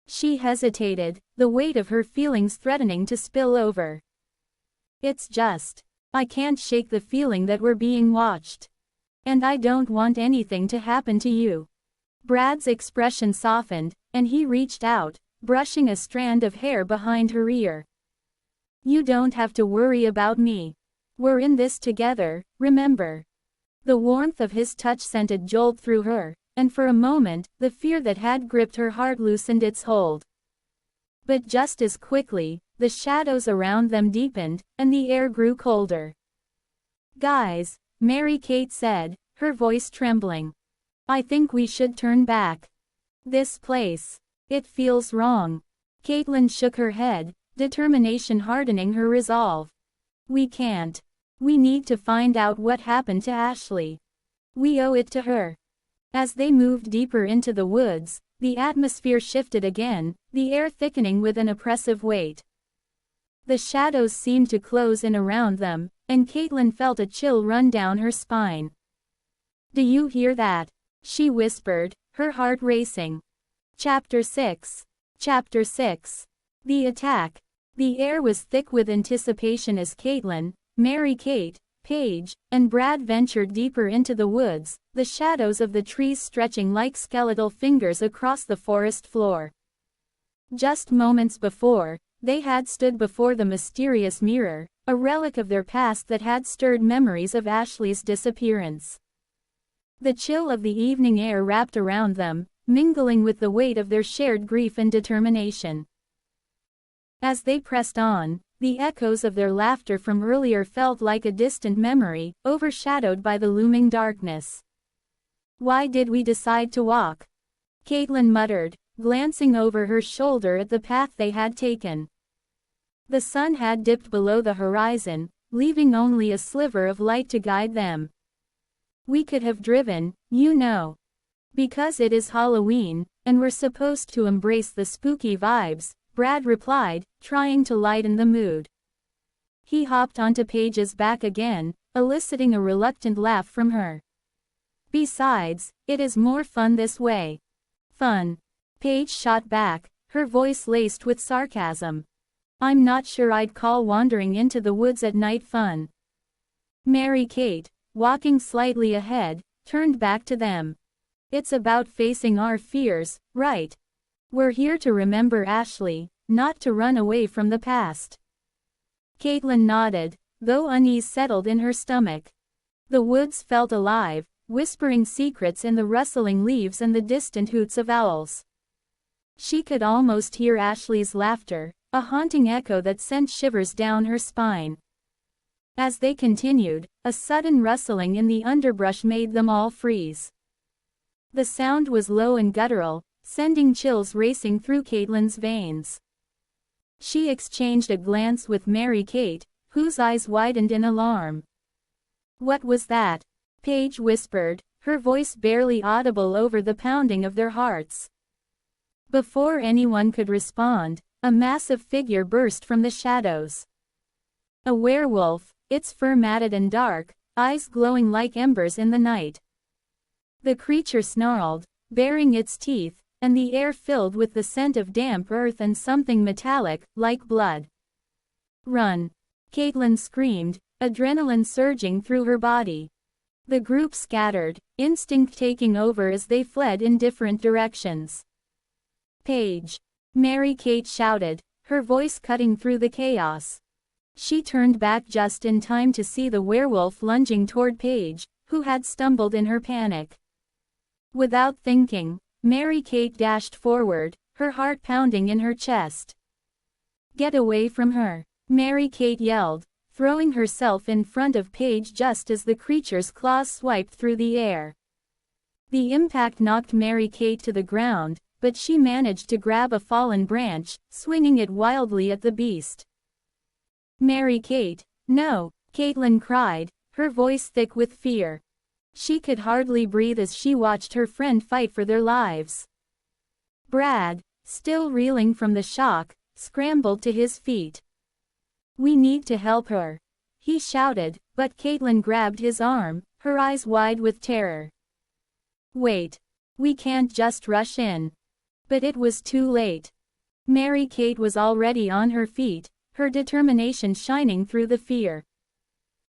She hesitated, the weight of her feelings threatening to spill over. It's just, I can't shake the feeling that we're being watched. And I don't want anything to happen to you. Brad's expression softened, and he reached out, brushing a strand of hair behind her ear. You don't have to worry about me. We're in this together, remember. The warmth of his touch sent a jolt through her, and for a moment, the fear that had gripped her heart loosened its hold. But just as quickly, the shadows around them deepened, and the air grew colder. Guys, Mary-Kate said, her voice trembling. I think we should turn back. This place. It feels wrong. Caitlin shook her head, determination hardening her resolve. We can't. We need to find out what happened to Ashley. We owe it to her. As they moved deeper into the woods, the atmosphere shifted again, the air thickening with an oppressive weight. The shadows seemed to close in around them, and Caitlin felt a chill run down her spine. Do you hear that? She whispered, her heart racing. Chapter 6. Chapter 6. The attack. The air was thick with anticipation as Caitlin, Mary-Kate, Paige, and Brad ventured deeper into the woods, the shadows of the trees stretching like skeletal fingers across the forest floor. Just moments before, They had stood before the mysterious mirror, a relic of their past that had stirred memories of Ashley's disappearance. The chill of the evening air wrapped around them, mingling with the weight of their shared grief and determination. As they pressed on, the echoes of their laughter from earlier felt like a distant memory, overshadowed by the looming darkness. "Why did we decide to walk?" Caitlin muttered, glancing over her shoulder at the path they had taken. The sun had dipped below the horizon, leaving only a sliver of light to guide them. "We could have driven, you know. Because it is Halloween, and we're supposed to embrace the spooky vibes," Brad replied, trying to lighten the mood. He hopped onto Paige's back again, eliciting a reluctant laugh from her. "Besides, it is more fun this way." "Fun?" Paige shot back, her voice laced with sarcasm. "I'm not sure I'd call wandering into the woods at night fun." Mary-Kate, walking slightly ahead, turned back to them. "It's about facing our fears, right? We're here to remember Ashley, not to run away from the past." Caitlin nodded, though unease settled in her stomach. The woods felt alive, whispering secrets in the rustling leaves and the distant hoots of owls. She could almost hear Ashley's laughter, a haunting echo that sent shivers down her spine. As they continued, a sudden rustling in the underbrush made them all freeze. The sound was low and guttural, sending chills racing through Caitlin's veins. She exchanged a glance with Mary-Kate, whose eyes widened in alarm. "What was that?" Paige whispered, her voice barely audible over the pounding of their hearts. Before anyone could respond, a massive figure burst from the shadows. A werewolf, its fur matted and dark, eyes glowing like embers in the night. The creature snarled, baring its teeth, and the air filled with the scent of damp earth and something metallic, like blood. "Run!" Caitlin screamed, adrenaline surging through her body. The group scattered, instinct taking over as they fled in different directions. "Paige!" Mary-Kate shouted, her voice cutting through the chaos. She turned back just in time to see the werewolf lunging toward Paige, who had stumbled in her panic. Without thinking, Mary-Kate dashed forward, her heart pounding in her chest. "Get away from her!" Mary-Kate yelled, throwing herself in front of Paige just as the creature's claws swiped through the air. The impact knocked Mary-Kate to the ground, but she managed to grab a fallen branch, swinging it wildly at the beast. "Mary-Kate, no!" Caitlin cried, her voice thick with fear. She could hardly breathe as she watched her friend fight for their lives. Brad, still reeling from the shock, scrambled to his feet. "We need to help her," he shouted, but Caitlin grabbed his arm, her eyes wide with terror. "Wait. We can't just rush in." But it was too late. Mary-Kate was already on her feet, her determination shining through the fear.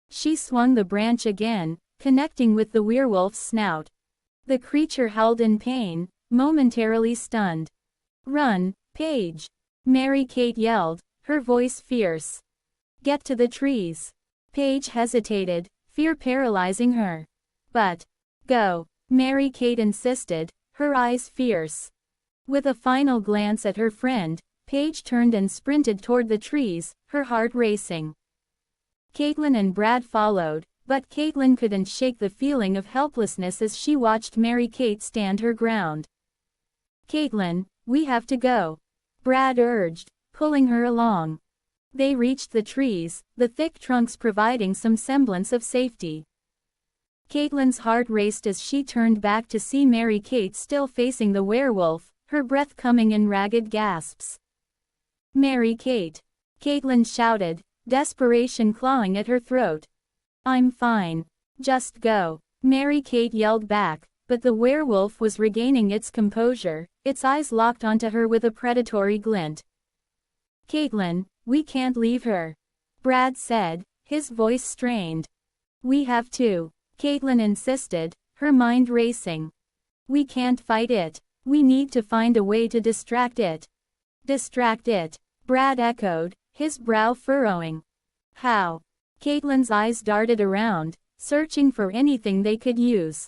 She swung the branch again, connecting with the werewolf's snout. The creature howled in pain, momentarily stunned. "Run, Paige!" Mary-Kate yelled, her voice fierce. "Get to the trees." Paige hesitated, fear paralyzing her. "But, go," Mary-Kate insisted, her eyes fierce. With a final glance at her friend, Paige turned and sprinted toward the trees, her heart racing. Caitlin and Brad followed, but Caitlin couldn't shake the feeling of helplessness as she watched Mary-Kate stand her ground. "Caitlin, we have to go," Brad urged, pulling her along. They reached the trees, the thick trunks providing some semblance of safety. Caitlin's heart raced as she turned back to see Mary-Kate still facing the werewolf, her breath coming in ragged gasps. "Mary-Kate!" Caitlin shouted, desperation clawing at her throat. "I'm fine. Just go," Mary-Kate yelled back, but the werewolf was regaining its composure, its eyes locked onto her with a predatory glint. "Caitlin, we can't leave her," Brad said, his voice strained. "We have to," Caitlin insisted, her mind racing. "We can't fight it. We need to find a way to distract it." "Distract it," Brad echoed, his brow furrowing. How? Caitlin's eyes darted around, searching for anything they could use.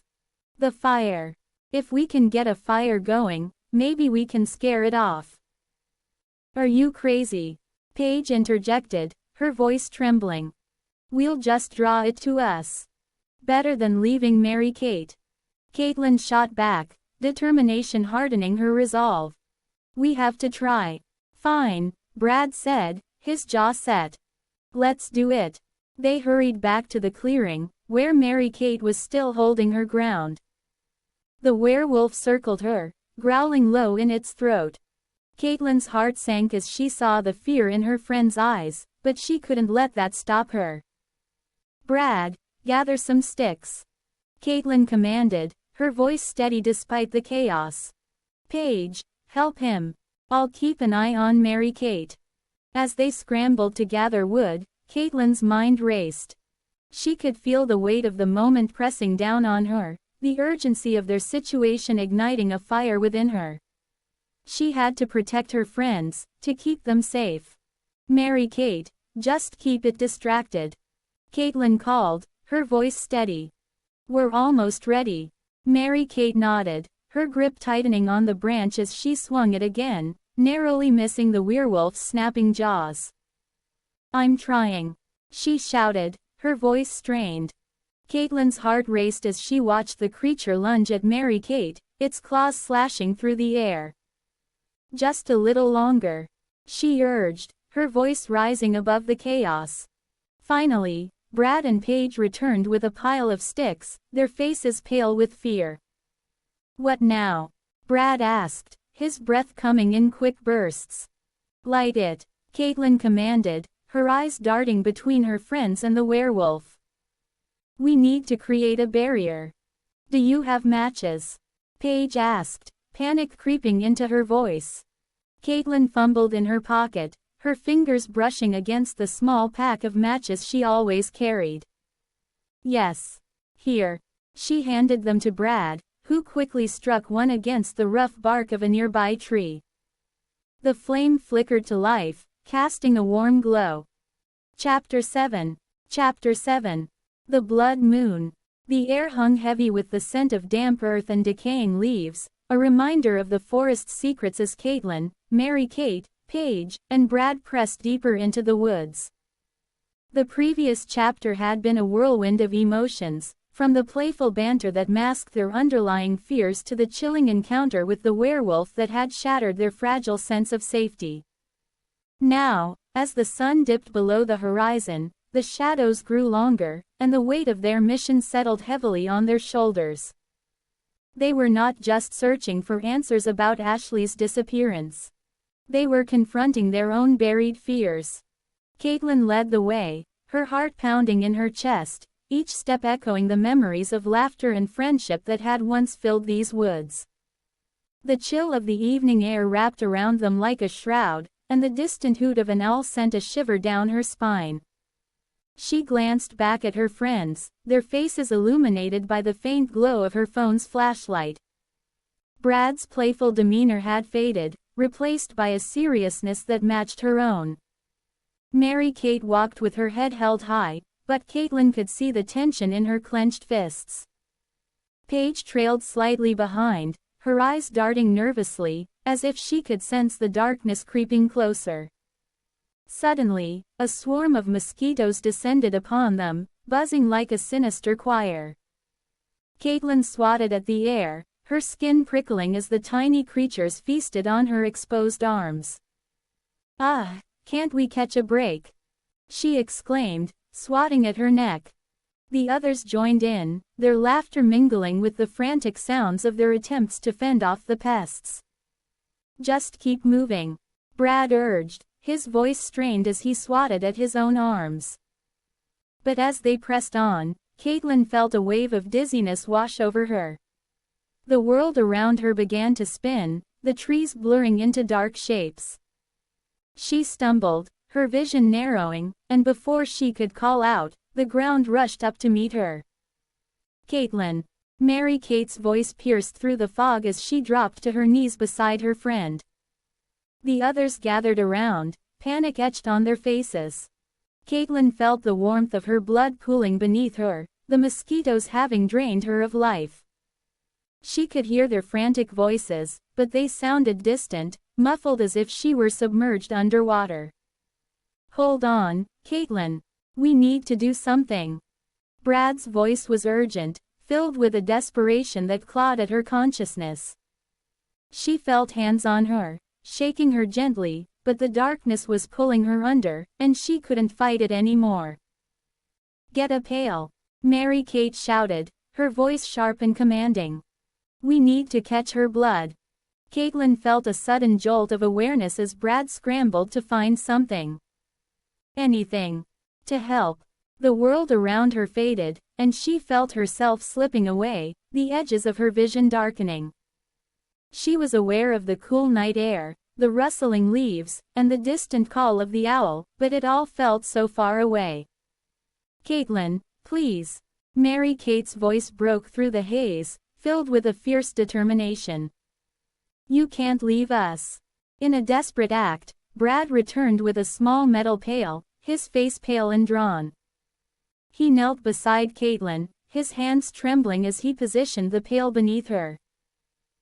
The fire. If we can get a fire going, maybe we can scare it off. Are you crazy? Paige interjected, her voice trembling. We'll just draw it to us. Better than leaving Mary-Kate. Caitlin shot back, determination hardening her resolve. We have to try. Fine, Brad said, his jaw set. Let's do it. They hurried back to the clearing, where Mary-Kate was still holding her ground. The werewolf circled her, growling low in its throat. Caitlin's heart sank as she saw the fear in her friend's eyes, but she couldn't let that stop her. Brad, gather some sticks. Caitlin commanded, her voice steady despite the chaos. Paige, help him. I'll keep an eye on Mary-Kate. As they scrambled to gather wood, Caitlin's mind raced. She could feel the weight of the moment pressing down on her, the urgency of their situation igniting a fire within her. She had to protect her friends, to keep them safe. Mary-Kate, just keep it distracted. Caitlin called, her voice steady. We're almost ready. Mary-Kate nodded, her grip tightening on the branch as she swung it again, narrowly missing the werewolf's snapping jaws. I'm trying. She shouted, her voice strained. Caitlin's heart raced as she watched the creature lunge at Mary-Kate, its claws slashing through the air. Just a little longer. She urged, her voice rising above the chaos. Finally, Brad and Paige returned with a pile of sticks, their faces pale with fear. What now? Brad asked, his breath coming in quick bursts. Light it, Caitlin commanded, her eyes darting between her friends and the werewolf. We need to create a barrier. Do you have matches? Paige asked, panic creeping into her voice. Caitlin fumbled in her pocket, her fingers brushing against the small pack of matches she always carried. Yes. Here. She handed them to Brad, who quickly struck one against the rough bark of a nearby tree. The flame flickered to life, casting a warm glow. Chapter 7. Chapter 7. The Blood Moon. The air hung heavy with the scent of damp earth and decaying leaves, a reminder of the forest's secrets as Caitlin, Mary-Kate, Paige, and Brad pressed deeper into the woods. The previous chapter had been a whirlwind of emotions, from the playful banter that masked their underlying fears to the chilling encounter with the werewolf that had shattered their fragile sense of safety. Now, as the sun dipped below the horizon, the shadows grew longer, and the weight of their mission settled heavily on their shoulders. They were not just searching for answers about Ashley's disappearance. They were confronting their own buried fears. Caitlin led the way, her heart pounding in her chest, each step echoing the memories of laughter and friendship that had once filled these woods. The chill of the evening air wrapped around them like a shroud, and the distant hoot of an owl sent a shiver down her spine. She glanced back at her friends, their faces illuminated by the faint glow of her phone's flashlight. Brad's playful demeanor had faded, replaced by a seriousness that matched her own. Mary-Kate walked with her head held high, but Caitlin could see the tension in her clenched fists. Paige trailed slightly behind, her eyes darting nervously, as if she could sense the darkness creeping closer. Suddenly, a swarm of mosquitoes descended upon them, buzzing like a sinister choir. Caitlin swatted at the air, her skin prickling as the tiny creatures feasted on her exposed arms. Ah, can't we catch a break? She exclaimed, swatting at her neck. The others joined in, their laughter mingling with the frantic sounds of their attempts to fend off the pests. Just keep moving, Brad urged, his voice strained as he swatted at his own arms. But as they pressed on, Caitlin felt a wave of dizziness wash over her. The world around her began to spin, the trees blurring into dark shapes. She stumbled, her vision narrowing, and before she could call out, the ground rushed up to meet her. Caitlin. Mary-Kate's voice pierced through the fog as she dropped to her knees beside her friend. The others gathered around, Panic etched on their faces. Caitlin felt the warmth of her blood pooling beneath her, the mosquitoes having drained her of life. She could hear their frantic voices, but they sounded distant, muffled as if she were submerged underwater. "Hold on, Caitlin. We need to do something." Brad's voice was urgent, filled with a desperation that clawed at her consciousness. She felt hands on her, shaking her gently, but the darkness was pulling her under, and she couldn't fight it anymore. "Get a pail," Mary-Kate shouted, her voice sharp and commanding. "We need to catch her blood." Caitlin felt a sudden jolt of awareness as Brad scrambled to find something. Anything. To help. The world around her faded, and she felt herself slipping away, the edges of her vision darkening. She was aware of the cool night air, the rustling leaves, and the distant call of the owl, but it all felt so far away. "Caitlin, please." Mary-Kate's voice broke through the haze, filled with a fierce determination. "You can't leave us." In a desperate act, Brad returned with a small metal pail, his face pale and drawn. He knelt beside Caitlin, his hands trembling as he positioned the pail beneath her.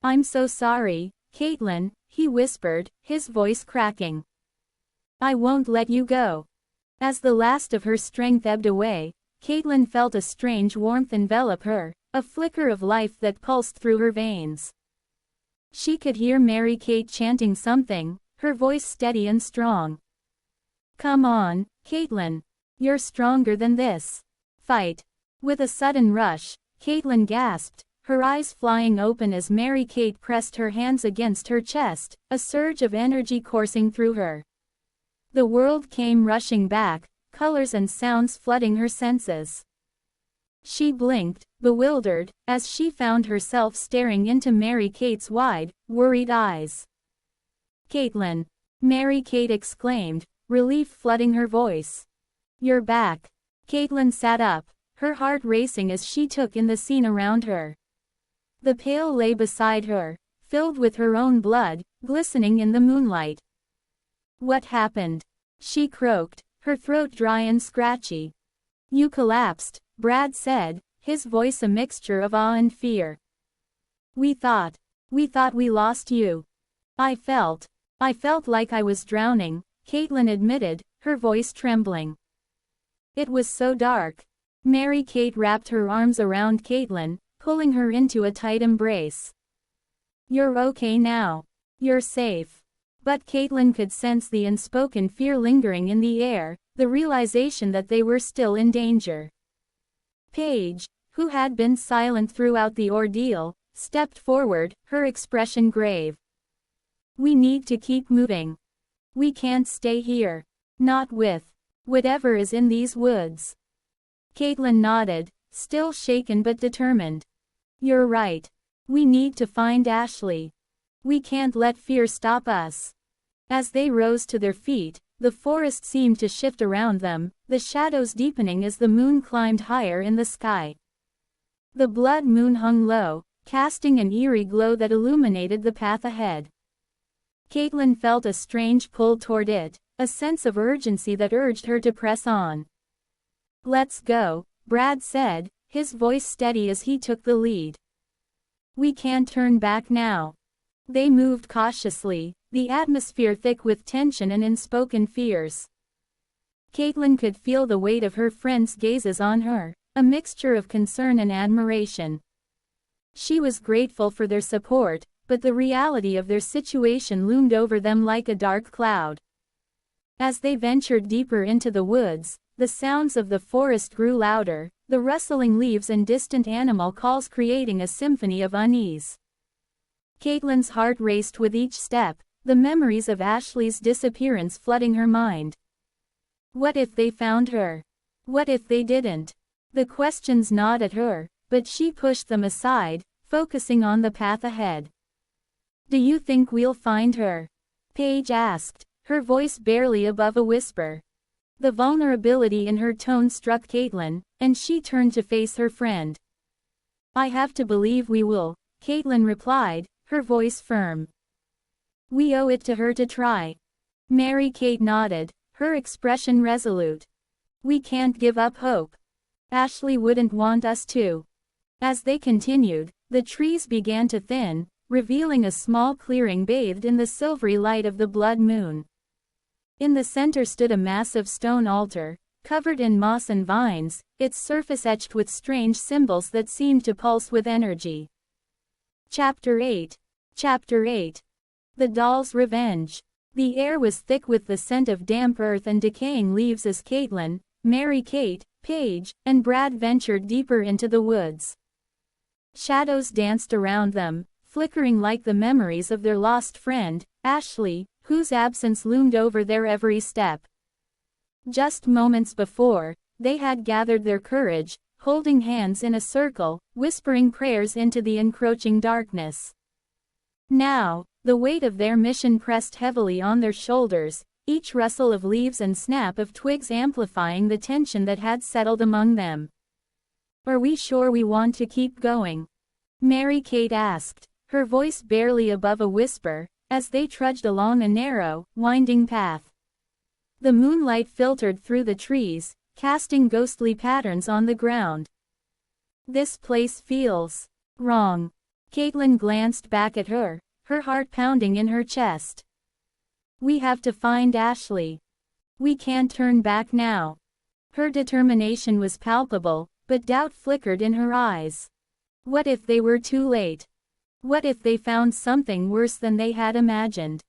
"I'm so sorry, Caitlin," he whispered, his voice cracking. "I won't let you go." As the last of her strength ebbed away, Caitlin felt a strange warmth envelop her, a flicker of life that pulsed through her veins. She could hear Mary-Kate chanting something, her voice steady and strong. "Come on, Caitlin. You're stronger than this. Fight." With a sudden rush, Caitlin gasped, her eyes flying open as Mary-Kate pressed her hands against her chest, a surge of energy coursing through her. The world came rushing back, colors and sounds flooding her senses. She blinked, bewildered, as she found herself staring into Mary-Kate's wide, worried eyes. "Caitlin!" Mary-Kate exclaimed, relief flooding her voice. "You're back." Caitlin sat up, her heart racing as she took in the scene around her. The pail lay beside her, filled with her own blood, glistening in the moonlight. "What happened?" she croaked, her throat dry and scratchy. "You collapsed," Brad said, his voice a mixture of awe and fear. We thought we lost you." I felt like I was drowning," Caitlin admitted, her voice trembling. "It was so dark." Mary-Kate wrapped her arms around Caitlin, pulling her into a tight embrace. "You're okay now. You're safe." But Caitlin could sense the unspoken fear lingering in the air, the realization that they were still in danger. Paige, who had been silent throughout the ordeal, stepped forward, her expression grave. "We need to keep moving. We can't stay here. Not with whatever is in these woods." Caitlin nodded, still shaken but determined. "You're right. We need to find Ashley. We can't let fear stop us." As they rose to their feet, the forest seemed to shift around them, the shadows deepening as the moon climbed higher in the sky. The blood moon hung low, casting an eerie glow that illuminated the path ahead. Caitlin felt a strange pull toward it, a sense of urgency that urged her to press on. "Let's go," Brad said, his voice steady as he took the lead. "We can't turn back now." They moved cautiously, the atmosphere thick with tension and unspoken fears. Caitlin could feel the weight of her friends' gazes on her, a mixture of concern and admiration. She was grateful for their support, but the reality of their situation loomed over them like a dark cloud. As they ventured deeper into the woods, the sounds of the forest grew louder, the rustling leaves and distant animal calls creating a symphony of unease. Caitlin's heart raced with each step, the memories of Ashley's disappearance flooding her mind. What if they found her? What if they didn't? The questions gnawed at her, but she pushed them aside, focusing on the path ahead. "Do you think we'll find her?" Paige asked, her voice barely above a whisper. The vulnerability in her tone struck Caitlin, and she turned to face her friend. "I have to believe we will," Caitlin replied, her voice firm. "We owe it to her to try." Mary-Kate nodded, her expression resolute. We can't give up hope. Ashley wouldn't want us to. As they continued, the trees began to thin, revealing a small clearing bathed in the silvery light of the blood moon. In the center stood a massive stone altar, covered in moss and vines, its surface etched with strange symbols that seemed to pulse with energy. Chapter 8. Chapter 8. The Doll's Revenge. The air was thick with the scent of damp earth and decaying leaves as Caitlin, Mary-Kate, Paige, and Brad ventured deeper into the woods. Shadows danced around them, flickering like the memories of their lost friend, Ashley, whose absence loomed over their every step. Just moments before, they had gathered their courage, holding hands in a circle, whispering prayers into the encroaching darkness. Now, the weight of their mission pressed heavily on their shoulders, each rustle of leaves and snap of twigs amplifying the tension that had settled among them. Are we sure we want to keep going? Mary-Kate asked, her voice barely above a whisper, as they trudged along a narrow, winding path. The moonlight filtered through the trees, casting ghostly patterns on the ground. This place feels wrong. Caitlin glanced back at her, her heart pounding in her chest. We have to find Ashley. We can't turn back now. Her determination was palpable, but doubt flickered in her eyes. What if they were too late? What if they found something worse than they had imagined?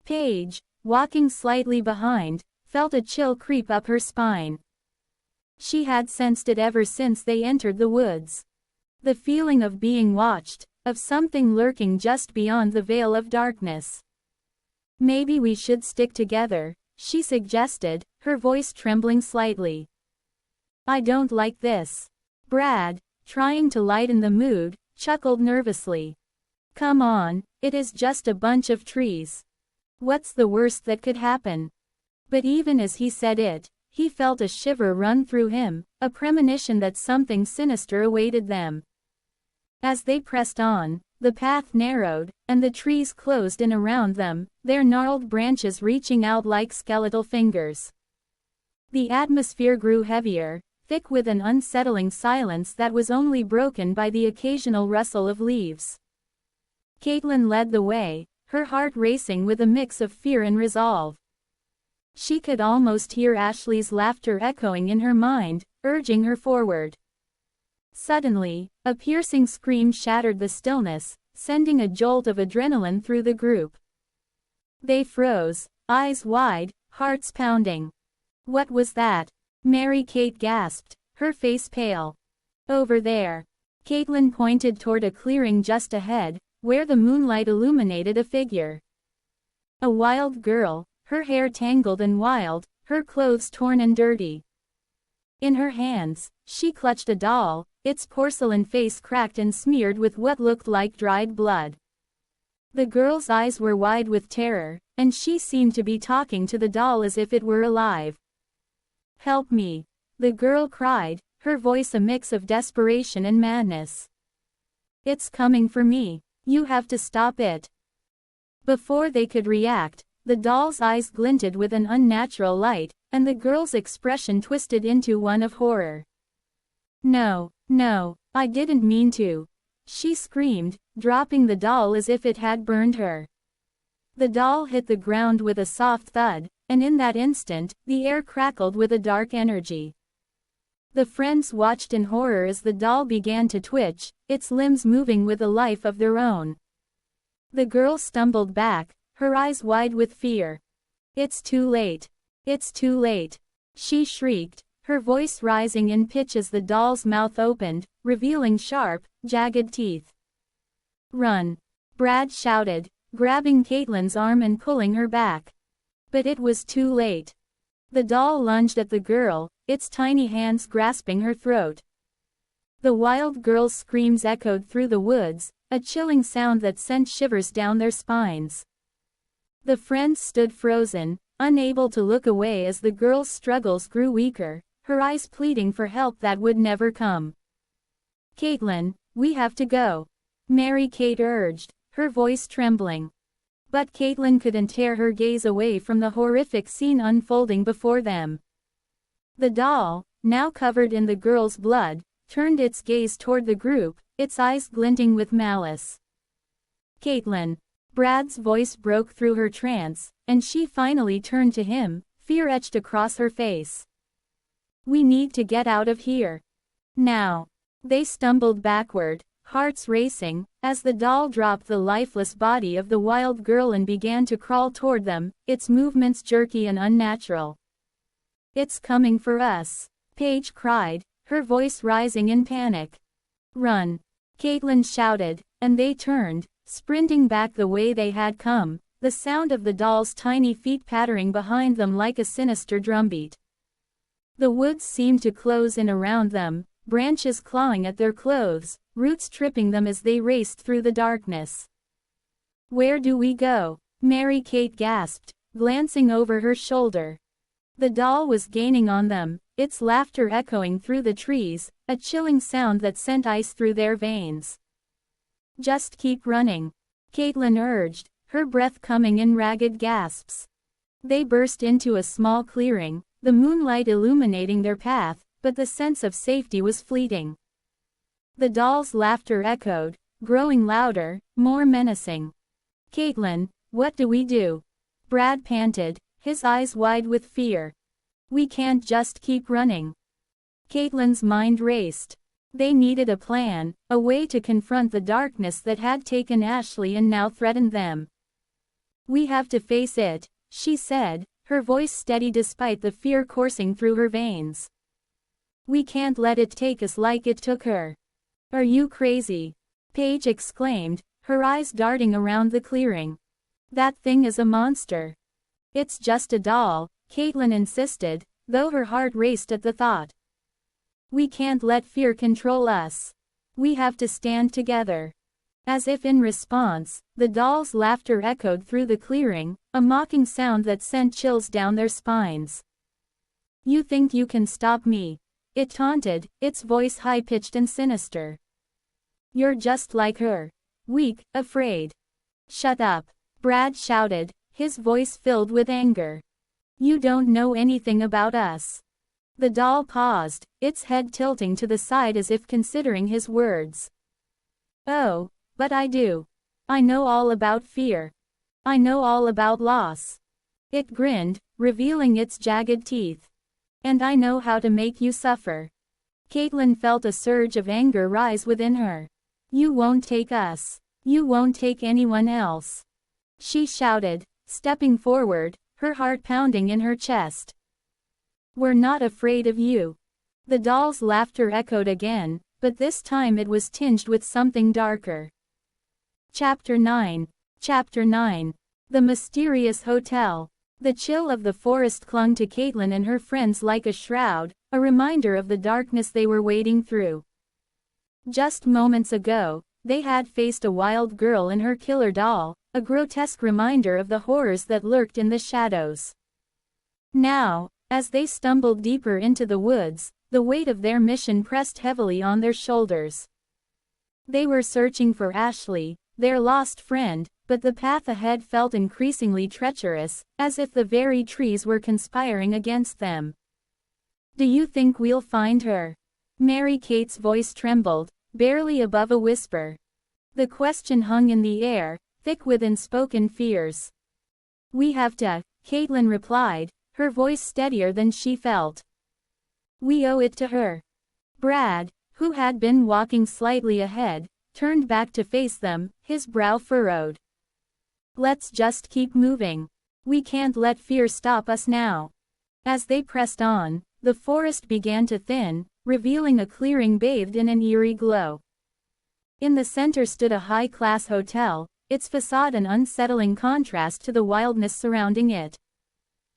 Paige, walking slightly behind, felt a chill creep up her spine. She had sensed it ever since they entered the woods. The feeling of being watched, of something lurking just beyond the veil of darkness. Maybe we should stick together, she suggested, her voice trembling slightly. I don't like this. Brad, trying to lighten the mood, chuckled nervously. Come on, it is just a bunch of trees. What's the worst that could happen? But even as he said it, he felt a shiver run through him, a premonition that something sinister awaited them. As they pressed on, the path narrowed, and the trees closed in around them, their gnarled branches reaching out like skeletal fingers. The atmosphere grew heavier, thick with an unsettling silence that was only broken by the occasional rustle of leaves. Caitlin led the way, her heart racing with a mix of fear and resolve. She could almost hear Ashley's laughter echoing in her mind, urging her forward. Suddenly, a piercing scream shattered the stillness, sending a jolt of adrenaline through the group. They froze, eyes wide, hearts pounding. What was that? Mary-Kate gasped, her face pale. Over there. Caitlin pointed toward a clearing just ahead, where the moonlight illuminated a figure. A wild girl, her hair tangled and wild, her clothes torn and dirty. In her hands, she clutched a doll, its porcelain face cracked and smeared with what looked like dried blood. The girl's eyes were wide with terror, and she seemed to be talking to the doll as if it were alive. Help me! The girl cried, her voice a mix of desperation and madness. It's coming for me. You have to stop it. Before they could react, the doll's eyes glinted with an unnatural light, and the girl's expression twisted into one of horror. No, no, I didn't mean to. She screamed, dropping the doll as if it had burned her. The doll hit the ground with a soft thud, and in that instant, the air crackled with a dark energy. The friends watched in horror as the doll began to twitch, its limbs moving with a life of their own. The girl stumbled back, her eyes wide with fear. It's too late. It's too late. She shrieked, her voice rising in pitch as the doll's mouth opened, revealing sharp, jagged teeth. Run! Brad shouted, grabbing Caitlin's arm and pulling her back. But it was too late. The doll lunged at the girl, its tiny hands grasping her throat. The wild girl's screams echoed through the woods, a chilling sound that sent shivers down their spines. The friends stood frozen, unable to look away as the girl's struggles grew weaker, her eyes pleading for help that would never come. Caitlin, we have to go. Mary-Kate urged, her voice trembling. But Caitlin couldn't tear her gaze away from the horrific scene unfolding before them. The doll, now covered in the girl's blood, turned its gaze toward the group, its eyes glinting with malice. Caitlin. Brad's voice broke through her trance, and she finally turned to him, fear etched across her face. We need to get out of here. Now. They stumbled backward, hearts racing, as the doll dropped the lifeless body of the wild girl and began to crawl toward them, its movements jerky and unnatural. It's coming for us, Paige cried, her voice rising in panic. Run! Caitlin shouted, and they turned, sprinting back the way they had come, the sound of the doll's tiny feet pattering behind them like a sinister drumbeat. The woods seemed to close in around them, branches clawing at their clothes, roots tripping them as they raced through the darkness. Where do we go? Mary-Kate gasped, glancing over her shoulder. The doll was gaining on them, its laughter echoing through the trees, a chilling sound that sent ice through their veins. Just keep running, Caitlin urged, her breath coming in ragged gasps. They burst into a small clearing, the moonlight illuminating their path, but the sense of safety was fleeting. The doll's laughter echoed, growing louder, more menacing. Caitlin, what do we do? Brad panted, his eyes wide with fear. We can't just keep running. Caitlin's mind raced. They needed a plan, a way to confront the darkness that had taken Ashley and now threatened them. We have to face it, she said, her voice steady despite the fear coursing through her veins. We can't let it take us like it took her. Are you crazy? Paige exclaimed, her eyes darting around the clearing. That thing is a monster. It's just a doll, Caitlin insisted, though her heart raced at the thought. We can't let fear control us. We have to stand together. As if in response, the doll's laughter echoed through the clearing, a mocking sound that sent chills down their spines. You think you can stop me? It taunted, its voice high-pitched and sinister. You're just like her. Weak, afraid. Shut up, Brad shouted, his voice filled with anger. You don't know anything about us. The doll paused, its head tilting to the side as if considering his words. Oh, but I do. I know all about fear. I know all about loss. It grinned, revealing its jagged teeth. And I know how to make you suffer. Caitlin felt a surge of anger rise within her. You won't take us. You won't take anyone else. She shouted, stepping forward, her heart pounding in her chest. We're not afraid of you. The doll's laughter echoed again, but this time it was tinged with something darker. Chapter 9. Chapter 9. The Mysterious Hotel. The chill of the forest clung to Caitlin and her friends like a shroud, a reminder of the darkness they were wading through. Just moments ago, they had faced a wild girl and her killer doll, a grotesque reminder of the horrors that lurked in the shadows. Now, as they stumbled deeper into the woods, the weight of their mission pressed heavily on their shoulders. They were searching for Ashley, their lost friend, but the path ahead felt increasingly treacherous, as if the very trees were conspiring against them. Do you think we'll find her? Mary-Kate's voice trembled, barely above a whisper. The question hung in the air, thick with unspoken fears. We have to, Caitlin replied, her voice steadier than she felt. We owe it to her. Brad, who had been walking slightly ahead, turned back to face them, his brow furrowed. Let's just keep moving. We can't let fear stop us now. As they pressed on, the forest began to thin, revealing a clearing bathed in an eerie glow. In the center stood a high-class hotel, its facade an unsettling contrast to the wildness surrounding it.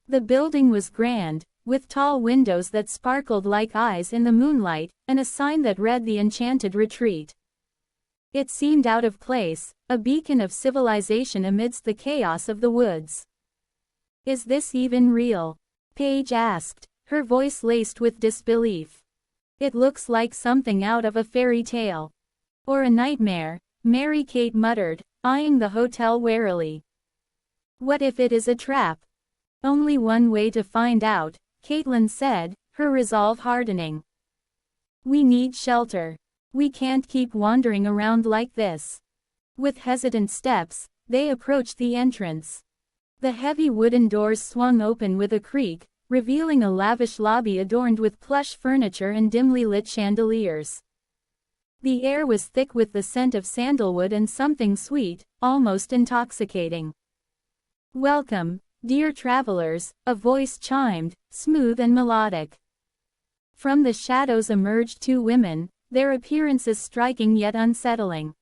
The building was grand, with tall windows that sparkled like eyes in the moonlight, and a sign that read the Enchanted Retreat. It seemed out of place, a beacon of civilization amidst the chaos of the woods. Is this even real? Paige asked, her voice laced with disbelief. It looks like something out of a fairy tale. Or a nightmare, Mary-Kate muttered, eyeing the hotel warily. What if it is a trap? Only one way to find out, Caitlin said, her resolve hardening. We need shelter. We can't keep wandering around like this. With hesitant steps, they approached the entrance. The heavy wooden doors swung open with a creak, revealing a lavish lobby adorned with plush furniture and dimly lit chandeliers. The air was thick with the scent of sandalwood and something sweet, almost intoxicating. Welcome, dear travelers, a voice chimed, smooth and melodic. From the shadows emerged two women, their appearances striking yet unsettling.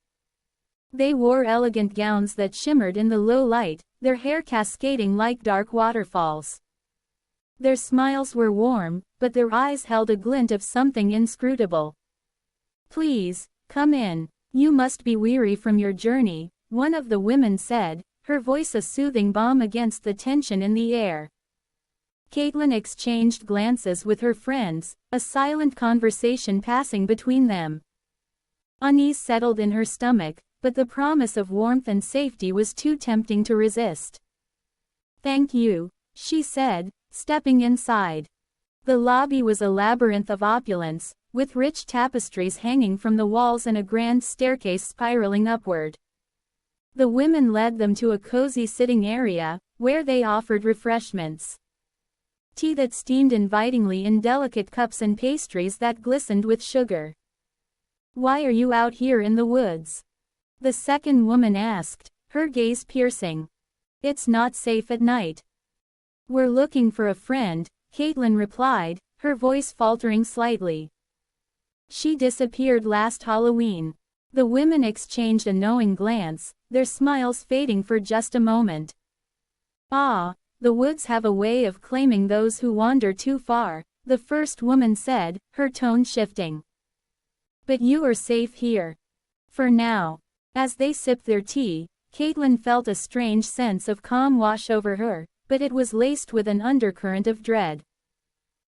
They wore elegant gowns that shimmered in the low light, their hair cascading like dark waterfalls. Their smiles were warm, but their eyes held a glint of something inscrutable. Please, come in. You must be weary from your journey, one of the women said, her voice a soothing balm against the tension in the air. Caitlin exchanged glances with her friends, a silent conversation passing between them. Unease settled in her stomach, but the promise of warmth and safety was too tempting to resist. Thank you, she said, stepping inside. The lobby was a labyrinth of opulence, with rich tapestries hanging from the walls and a grand staircase spiraling upward. The women led them to a cozy sitting area, where they offered refreshments. Tea that steamed invitingly in delicate cups and pastries that glistened with sugar. Why are you out here in the woods? The second woman asked, her gaze piercing. It's not safe at night. We're looking for a friend, Caitlin replied, her voice faltering slightly. She disappeared last Halloween. The women exchanged a knowing glance, their smiles fading for just a moment. Ah, the woods have a way of claiming those who wander too far, the first woman said, her tone shifting. But you are safe here. For now. As they sipped their tea, Caitlin felt a strange sense of calm wash over her, but it was laced with an undercurrent of dread.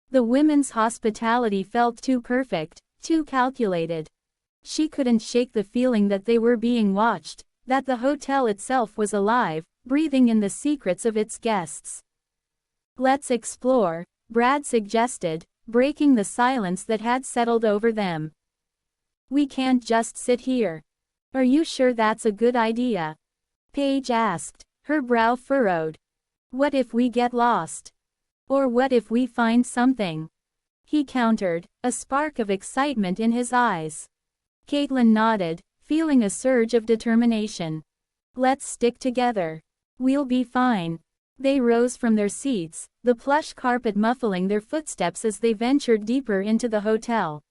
The women's hospitality felt too perfect, too calculated. She couldn't shake the feeling that they were being watched, that the hotel itself was alive, breathing in the secrets of its guests. Let's explore, Brad suggested, breaking the silence that had settled over them. We can't just sit here. Are you sure that's a good idea? Paige asked, her brow furrowed. What if we get lost? Or what if we find something? He countered, a spark of excitement in his eyes. Caitlin nodded, feeling a surge of determination. Let's stick together. We'll be fine. They rose from their seats, the plush carpet muffling their footsteps as they ventured deeper into the hotel.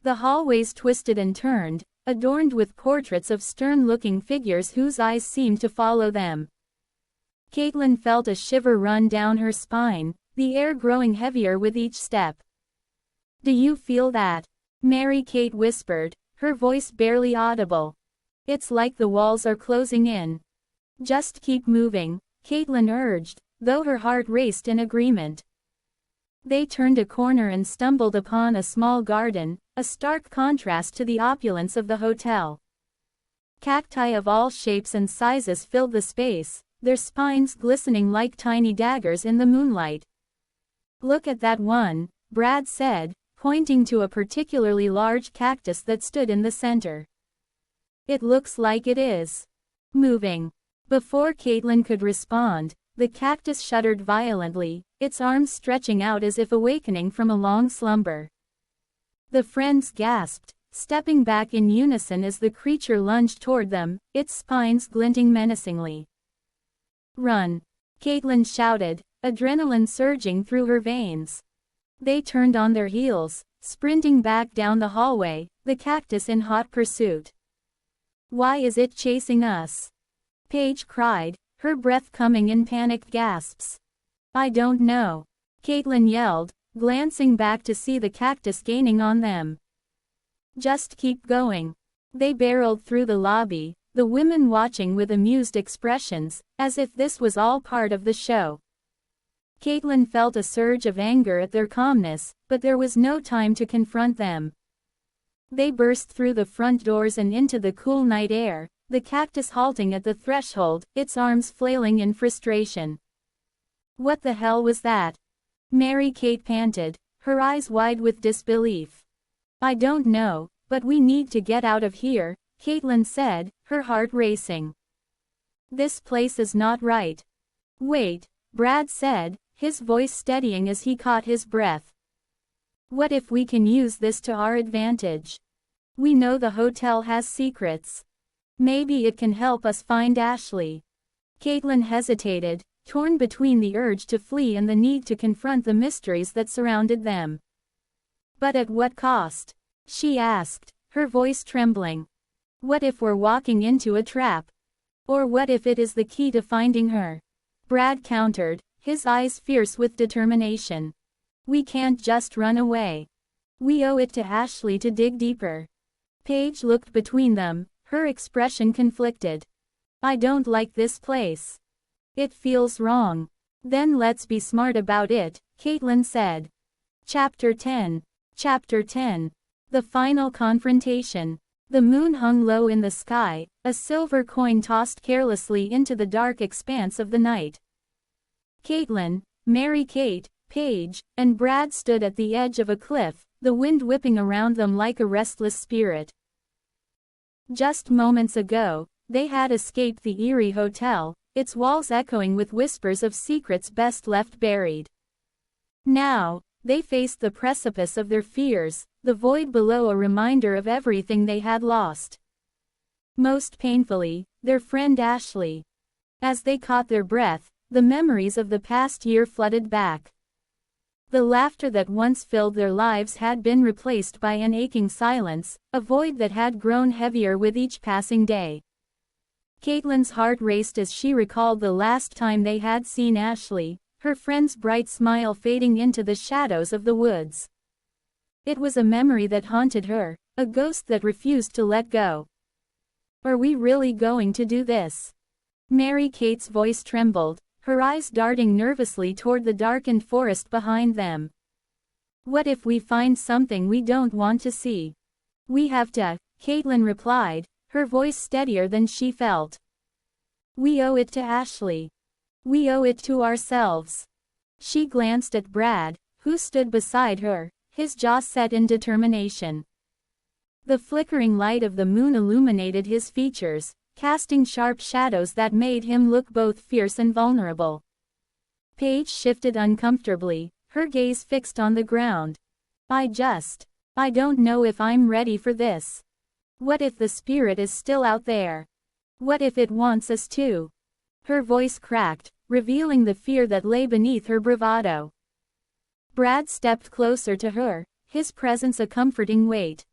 The hallways twisted and turned, adorned with portraits of stern-looking figures whose eyes seemed to follow them. Caitlin felt a shiver run down her spine, the air growing heavier with each step. Do you feel that? Mary Kate whispered, her voice barely audible. It's like the walls are closing in. Just keep moving, Caitlin urged, though her heart raced in agreement. They turned a corner and stumbled upon a small garden, a stark contrast to the opulence of the hotel. Cacti of all shapes and sizes filled the space, their spines glistening like tiny daggers in the moonlight. Look at that one, Brad said, pointing to a particularly large cactus that stood in the center. It looks like it is moving. Before Caitlin could respond, the cactus shuddered violently, its arms stretching out as if awakening from a long slumber. The friends gasped, stepping back in unison as the creature lunged toward them, its spines glinting menacingly. Run! Caitlin shouted, adrenaline surging through her veins. They turned on their heels, sprinting back down the hallway, the cactus in hot pursuit. Why is it chasing us? Paige cried, her breath coming in panicked gasps. I don't know. Caitlin yelled, glancing back to see the cactus gaining on them. Just keep going. They barreled through the lobby, the women watching with amused expressions, as if this was all part of the show. Caitlin felt a surge of anger at their calmness, but there was no time to confront them. They burst through the front doors and into the cool night air, the cactus halting at the threshold, its arms flailing in frustration. What the hell was that? Mary-Kate panted, her eyes wide with disbelief. I don't know, but we need to get out of here, Caitlin said, her heart racing. This place is not right. Wait, Brad said, his voice steadying as he caught his breath. What if we can use this to our advantage? We know the hotel has secrets. Maybe it can help us find Ashley. Caitlin hesitated, torn between the urge to flee and the need to confront the mysteries that surrounded them. But at what cost? She asked, her voice trembling. What if we're walking into a trap? Or what if it is the key to finding her? Brad countered, his eyes fierce with determination. We can't just run away. We owe it to Ashley to dig deeper. Paige looked between them, her expression conflicted. I don't like this place. It feels wrong. Then let's be smart about it, Caitlin said. Chapter 10. Chapter 10. The final confrontation. The moon hung low in the sky, a silver coin tossed carelessly into the dark expanse of the night. Caitlin, Mary-Kate, Paige, and Brad stood at the edge of a cliff, the wind whipping around them like a restless spirit. Just moments ago, they had escaped the eerie hotel, its walls echoing with whispers of secrets best left buried. Now, they faced the precipice of their fears, the void below a reminder of everything they had lost. Most painfully, their friend Ashley. As they caught their breath, the memories of the past year flooded back. The laughter that once filled their lives had been replaced by an aching silence, a void that had grown heavier with each passing day. Caitlin's heart raced as she recalled the last time they had seen Ashley, her friend's bright smile fading into the shadows of the woods. It was a memory that haunted her, a ghost that refused to let go. Are we really going to do this? Mary-Kate's voice trembled, her eyes darting nervously toward the darkened forest behind them. What if we find something we don't want to see? We have to, Caitlin replied, her voice steadier than she felt. We owe it to Ashley. We owe it to ourselves. She glanced at Brad, who stood beside her, his jaw set in determination. The flickering light of the moon illuminated his features, casting sharp shadows that made him look both fierce and vulnerable. Paige shifted uncomfortably, her gaze fixed on the ground. I don't know if I'm ready for this. What if the spirit is still out there? What if it wants us too? Her voice cracked, revealing the fear that lay beneath her bravado. Brad stepped closer to her, his presence a comforting weight.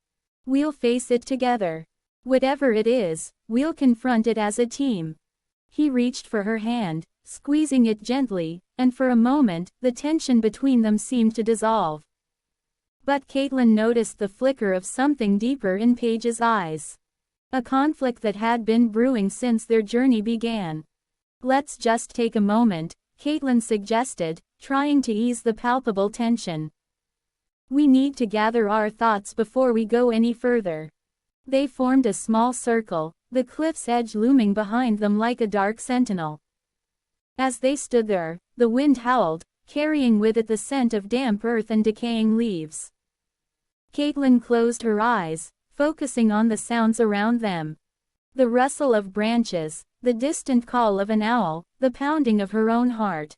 We'll face it together. Whatever it is, we'll confront it as a team. He reached for her hand, squeezing it gently, and for a moment, the tension between them seemed to dissolve. But Caitlin noticed the flicker of something deeper in Paige's eyes. A conflict that had been brewing since their journey began. Let's just take a moment, Caitlin suggested, trying to ease the palpable tension. We need to gather our thoughts before we go any further. They formed a small circle, the cliff's edge looming behind them like a dark sentinel. As they stood there, the wind howled, carrying with it the scent of damp earth and decaying leaves. Caitlin closed her eyes, focusing on the sounds around them. The rustle of branches, the distant call of an owl, the pounding of her own heart.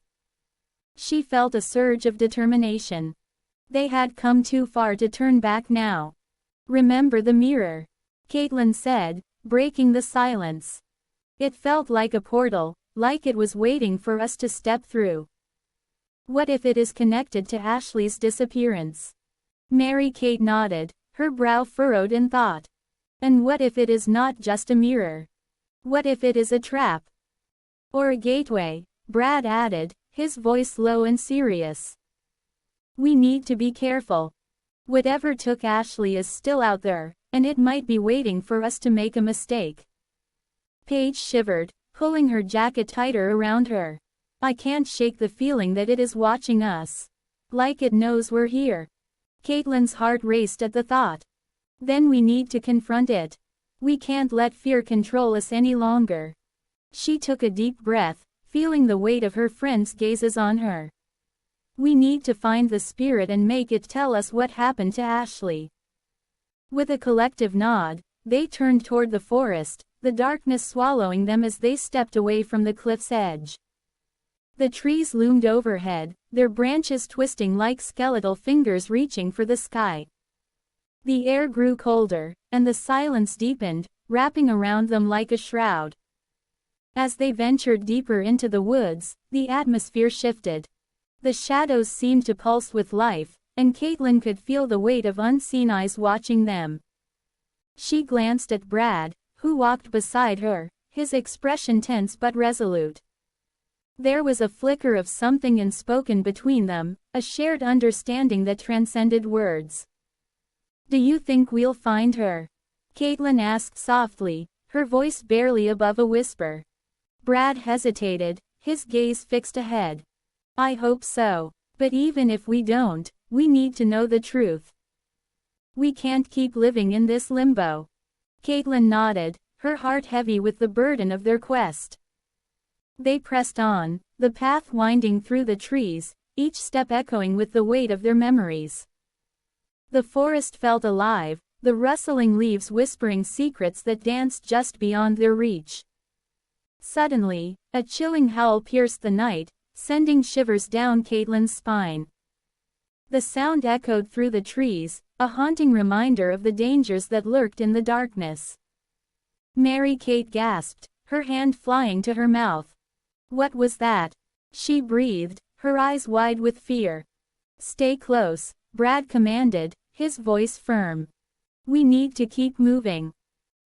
She felt a surge of determination. They had come too far to turn back now. Remember the mirror, Caitlin said, breaking the silence. It felt like a portal, like it was waiting for us to step through. What if it is connected to Ashley's disappearance? Mary-Kate nodded, her brow furrowed in thought. And what if it is not just a mirror? What if it is a trap? Or a gateway, Brad added, his voice low and serious. We need to be careful. Whatever took Ashley is still out there, and it might be waiting for us to make a mistake. Paige shivered, pulling her jacket tighter around her. I can't shake the feeling that it is watching us. Like it knows we're here. Caitlin's heart raced at the thought. Then we need to confront it. We can't let fear control us any longer. She took a deep breath, feeling the weight of her friends' gazes on her. We need to find the spirit and make it tell us what happened to Ashley. With a collective nod, they turned toward the forest, the darkness swallowing them as they stepped away from the cliff's edge. The trees loomed overhead, their branches twisting like skeletal fingers reaching for the sky. The air grew colder, and the silence deepened, wrapping around them like a shroud. As they ventured deeper into the woods, the atmosphere shifted. The shadows seemed to pulse with life, and Caitlin could feel the weight of unseen eyes watching them. She glanced at Brad, who walked beside her, his expression tense but resolute. There was a flicker of something unspoken between them, a shared understanding that transcended words. "Do you think we'll find her?" Caitlin asked softly, her voice barely above a whisper. Brad hesitated, his gaze fixed ahead. "I hope so. But even if we don't, we need to know the truth. We can't keep living in this limbo." Caitlin nodded, her heart heavy with the burden of their quest. They pressed on, the path winding through the trees, each step echoing with the weight of their memories. The forest felt alive, the rustling leaves whispering secrets that danced just beyond their reach. Suddenly, a chilling howl pierced the night, sending shivers down Caitlin's spine. The sound echoed through the trees, a haunting reminder of the dangers that lurked in the darkness. Mary-Kate gasped, her hand flying to her mouth. "What was that?" she breathed, her eyes wide with fear. "Stay close," Brad commanded, his voice firm. "We need to keep moving."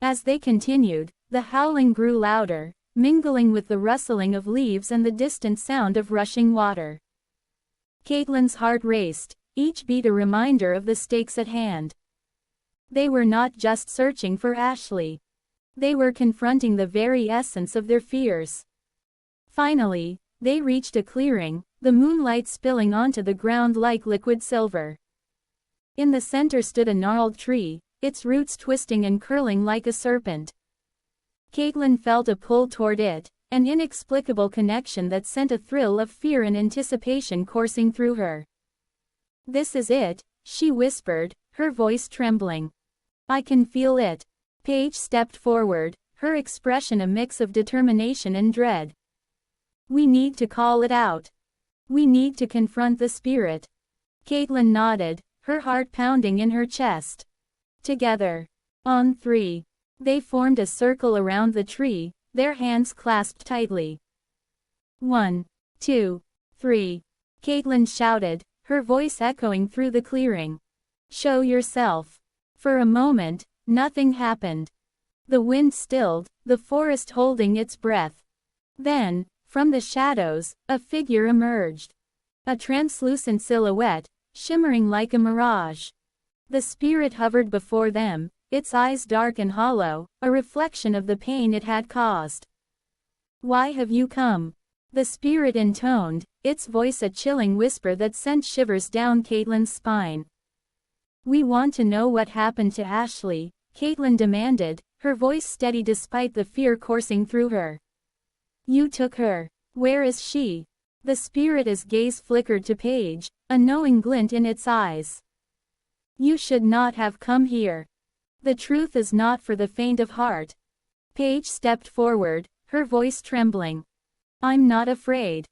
As they continued, the howling grew louder, mingling with the rustling of leaves and the distant sound of rushing water. Caitlin's heart raced, each beat a reminder of the stakes at hand. They were not just searching for Ashley. They were confronting the very essence of their fears. Finally, they reached a clearing, the moonlight spilling onto the ground like liquid silver. In the center stood a gnarled tree, its roots twisting and curling like a serpent. Caitlin felt a pull toward it, an inexplicable connection that sent a thrill of fear and anticipation coursing through her. "This is it," she whispered, her voice trembling. "I can feel it." Paige stepped forward, her expression a mix of determination and dread. "We need to call it out. We need to confront the spirit." Caitlin nodded, her heart pounding in her chest. Together. On three. They formed a circle around the tree, their hands clasped tightly. 1, 2, 3. Caitlin shouted, her voice echoing through the clearing. "Show yourself." For a moment, nothing happened. The wind stilled, the forest holding its breath. Then, from the shadows, a figure emerged. A translucent silhouette, shimmering like a mirage. The spirit hovered before them, its eyes dark and hollow, a reflection of the pain it had caused. "Why have you come?" The spirit intoned, its voice a chilling whisper that sent shivers down Caitlin's spine. "We want to know what happened to Ashley," Caitlin demanded, her voice steady despite the fear coursing through her. "You took her. Where is she?" The spirit's gaze flickered to Paige, a knowing glint in its eyes. "You should not have come here. The truth is not for the faint of heart." Paige stepped forward, her voice trembling. "I'm not afraid.